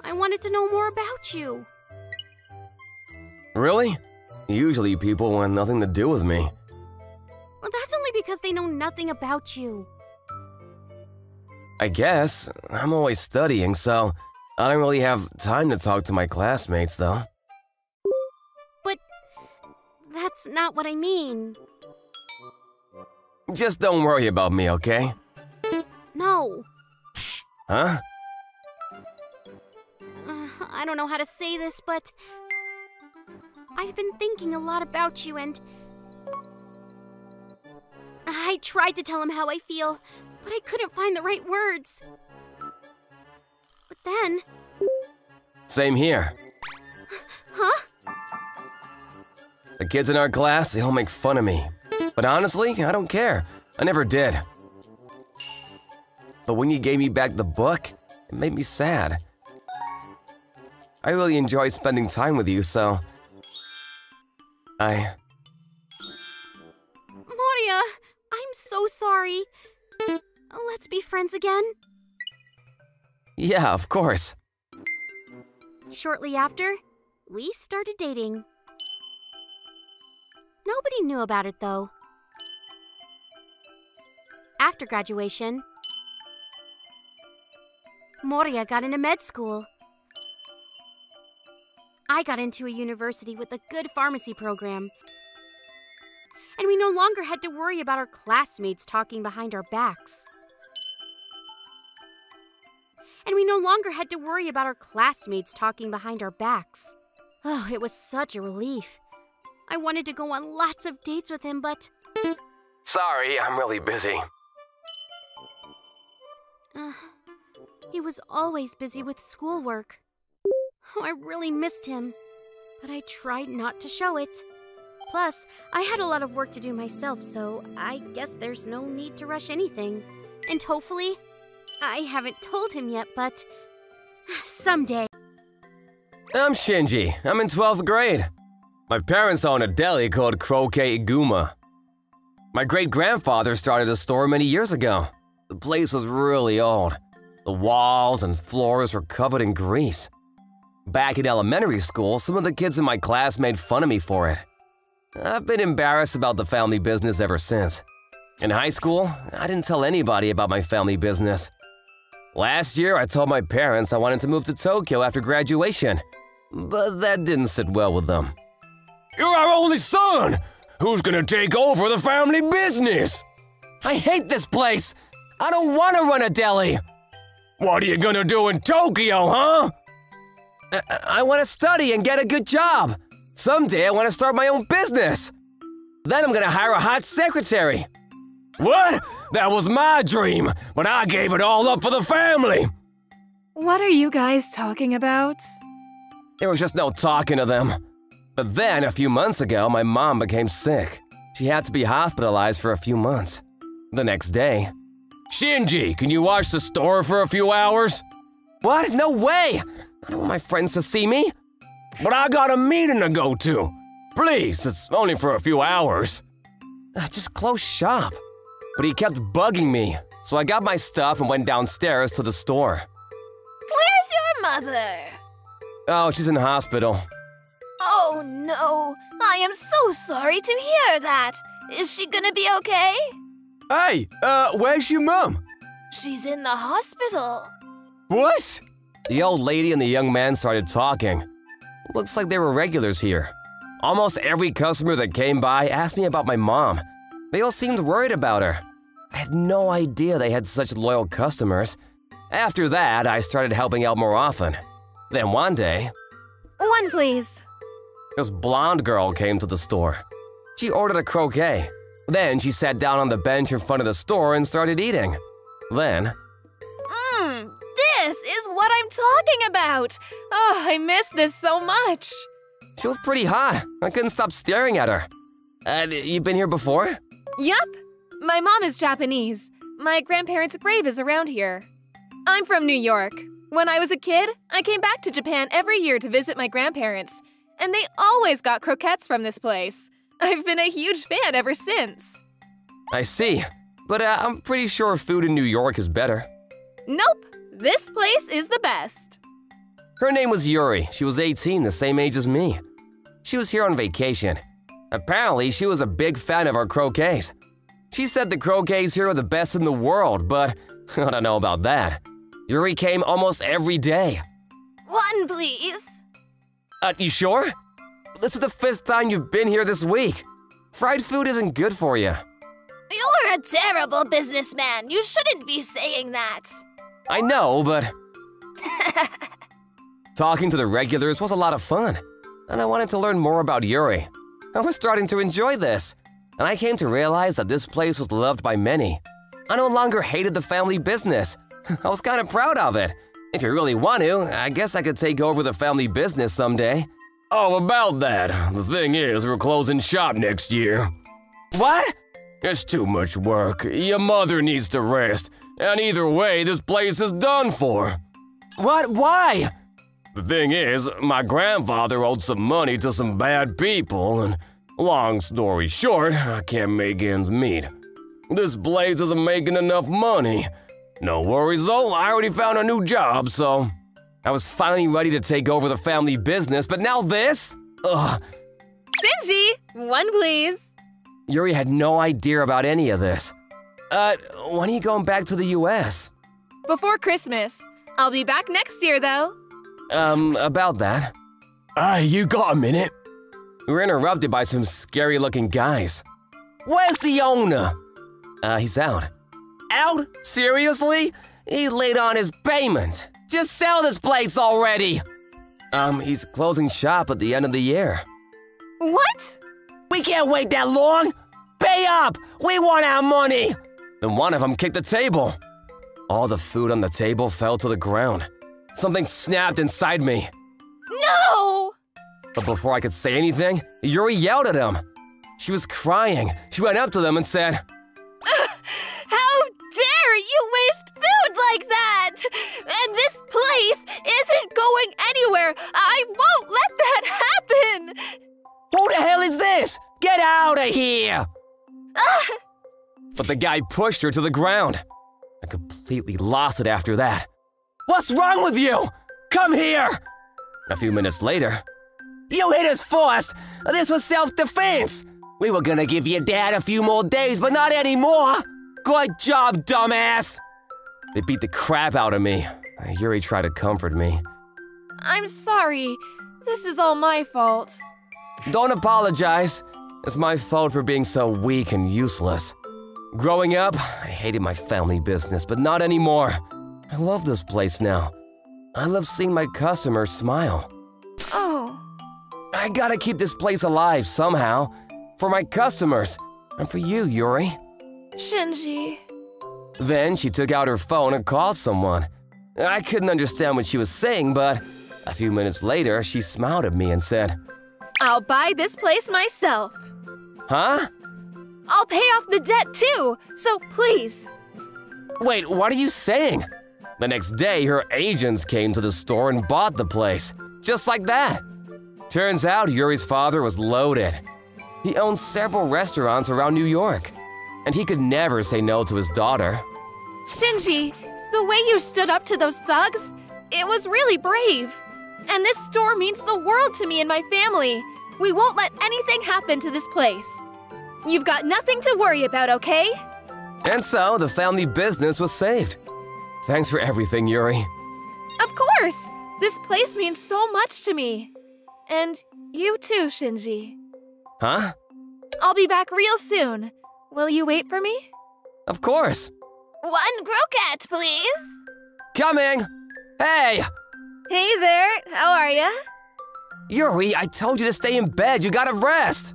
I wanted to know more about you. Really? Usually people want nothing to do with me. Well, that's only because they know nothing about you. I guess. I'm always studying, so I don't really have time to talk to my classmates, though. But that's not what I mean. Just don't worry about me, okay? No. Huh? I don't know how to say this, but I've been thinking a lot about you, and I tried to tell him how I feel, but I couldn't find the right words. But then... Same here. Huh? The kids in our class, they all make fun of me. But honestly, I don't care. I never did. But when you gave me back the book, it made me sad. I really enjoyed spending time with you, so... Moria, I'm so sorry. Let's be friends again. Yeah, of course. Shortly after, we started dating. Nobody knew about it, though. After graduation, Moria got into med school. I got into a university with a good pharmacy program. And we no longer had to worry about our classmates talking behind our backs. Oh, it was such a relief. I wanted to go on lots of dates with him, but... Sorry, I'm really busy. He was always busy with schoolwork. Oh, I really missed him, but I tried not to show it. Plus, I had a lot of work to do myself, so I guess there's no need to rush anything. And hopefully, I haven't told him yet, but someday. I'm Shinji. I'm in 12th grade. My parents own a deli called Croquet Iguma. My great-grandfather started a store many years ago. The place was really old. The walls and floors were covered in grease. Back in elementary school, some of the kids in my class made fun of me for it. I've been embarrassed about the family business ever since. In high school, I didn't tell anybody about my family business. Last year, I told my parents I wanted to move to Tokyo after graduation, but that didn't sit well with them. You're our only son! Who's gonna take over the family business? I hate this place! I don't want to run a deli! What are you gonna do in Tokyo, huh? I want to study and get a good job. Someday I want to start my own business. Then I'm gonna hire a hot secretary. What? That was my dream, but I gave it all up for the family. What are you guys talking about? There was just no talking to them. But then, a few months ago, my mom became sick. She had to be hospitalized for a few months. The next day, Shinji, can you watch the store for a few hours? What? No way! I don't want my friends to see me. But I got a meeting to go to. Please, it's only for a few hours. Just close shop. But he kept bugging me, so I got my stuff and went downstairs to the store. Where's your mother? Oh, she's in the hospital. Oh no, I am so sorry to hear that. Is she gonna be okay? Hey, where's your mom? She's in the hospital. What? The old lady and the young man started talking. Looks like they were regulars here. Almost every customer that came by asked me about my mom. They all seemed worried about her. I had no idea they had such loyal customers. After that, I started helping out more often. Then one day, One, please. this blonde girl came to the store. She ordered a croquet. Then she sat down on the bench in front of the store and started eating. Then, This is what I'm talking about. Oh, I miss this so much. she was pretty hot. I couldn't stop staring at her. You been here before? Yup. My mom is Japanese. My grandparents' grave is around here. I'm from New York. When I was a kid, I came back to Japan every year to visit my grandparents, and they always got croquettes from this place. I've been a huge fan ever since. I see. But I'm pretty sure food in New York is better. Nope. This place is the best. Her name was Yuri. She was 18, the same age as me. She was here on vacation. Apparently, she was a big fan of our croquets. She said the croquets here are the best in the world, but I don't know about that. Yuri came almost every day. One, please. You sure? This is the 5th time you've been here this week. Fried food isn't good for you. You're a terrible businessman. You shouldn't be saying that. I know, but talking to the regulars was a lot of fun, and I wanted to learn more about Yuri. I was starting to enjoy this, and I came to realize that this place was loved by many. I no longer hated the family business. I was kind of proud of it. If you really want to, I guess I could take over the family business someday. Oh, about that. The thing is, we're closing shop next year. What? It's too much work. Your mother needs to rest. And either way, this place is done for. What? Why? The thing is, my grandfather owed some money to some bad people, and long story short, I can't make ends meet. This place isn't making enough money. No worries though, I already found a new job, so I was finally ready to take over the family business, but now this? Ugh. Shinji, one, please. Yuri had no idea about any of this. When are you going back to the US? Before Christmas. I'll be back next year, though. About that. You got a minute? We were interrupted by some scary-looking guys. Where's the owner? He's out. Out? Seriously? He late on his payment. Just sell this place already! He's closing shop at the end of the year. What? We can't wait that long! Pay up! We want our money! Then one of them kicked the table. All the food on the table fell to the ground. Something snapped inside me. No! But before I could say anything, Yuri yelled at him. She was crying. She went up to them and said, How dare you waste food like that? And this place isn't going anywhere. I won't let that happen. Who the hell is this? Get out of here! But the guy pushed her to the ground. I completely lost it after that. What's wrong with you? Come here! A few minutes later, you hit us first! This was self-defense! We were gonna give your dad a few more days, but not anymore! Good job, dumbass! They beat the crap out of me. Yuri tried to comfort me. I'm sorry. This is all my fault. Don't apologize. It's my fault for being so weak and useless. Growing up, I hated my family business, but not anymore. I love this place now. I love seeing my customers smile. Oh. I gotta keep this place alive somehow. For my customers. And for you, Yuri. Shinji. Then she took out her phone and called someone. I couldn't understand what she was saying, but a few minutes later, she smiled at me and said, I'll buy this place myself. Huh? I'll pay off the debt too, so please. Wait, what are you saying? The next day, her agents came to the store and bought the place. Just like that. Turns out Yuri's father was loaded. He owned several restaurants around New York, and he could never say no to his daughter. Shinji, the way you stood up to those thugs, it was really brave. And this store means the world to me and my family. We won't let anything happen to this place. You've got nothing to worry about, okay? And so, the family business was saved. Thanks for everything, Yuri. Of course! This place means so much to me. And you too, Shinji. Huh? I'll be back real soon. Will you wait for me? Of course. 1 croquette, please. Coming! Hey! Hey there, how are ya? Yuri, I told you to stay in bed. You gotta rest.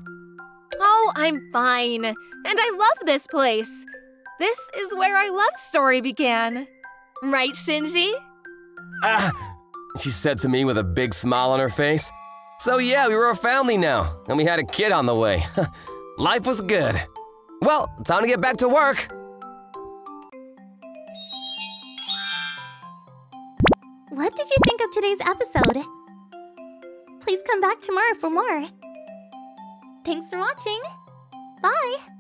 Oh, I'm fine. And I love this place. This is where our love story began. Right, Shinji? She said to me with a big smile on her face. So yeah, we were a family now, and we had a kid on the way. Life was good. Well, time to get back to work. What did you think of today's episode? Please come back tomorrow for more. Thanks for watching. Bye!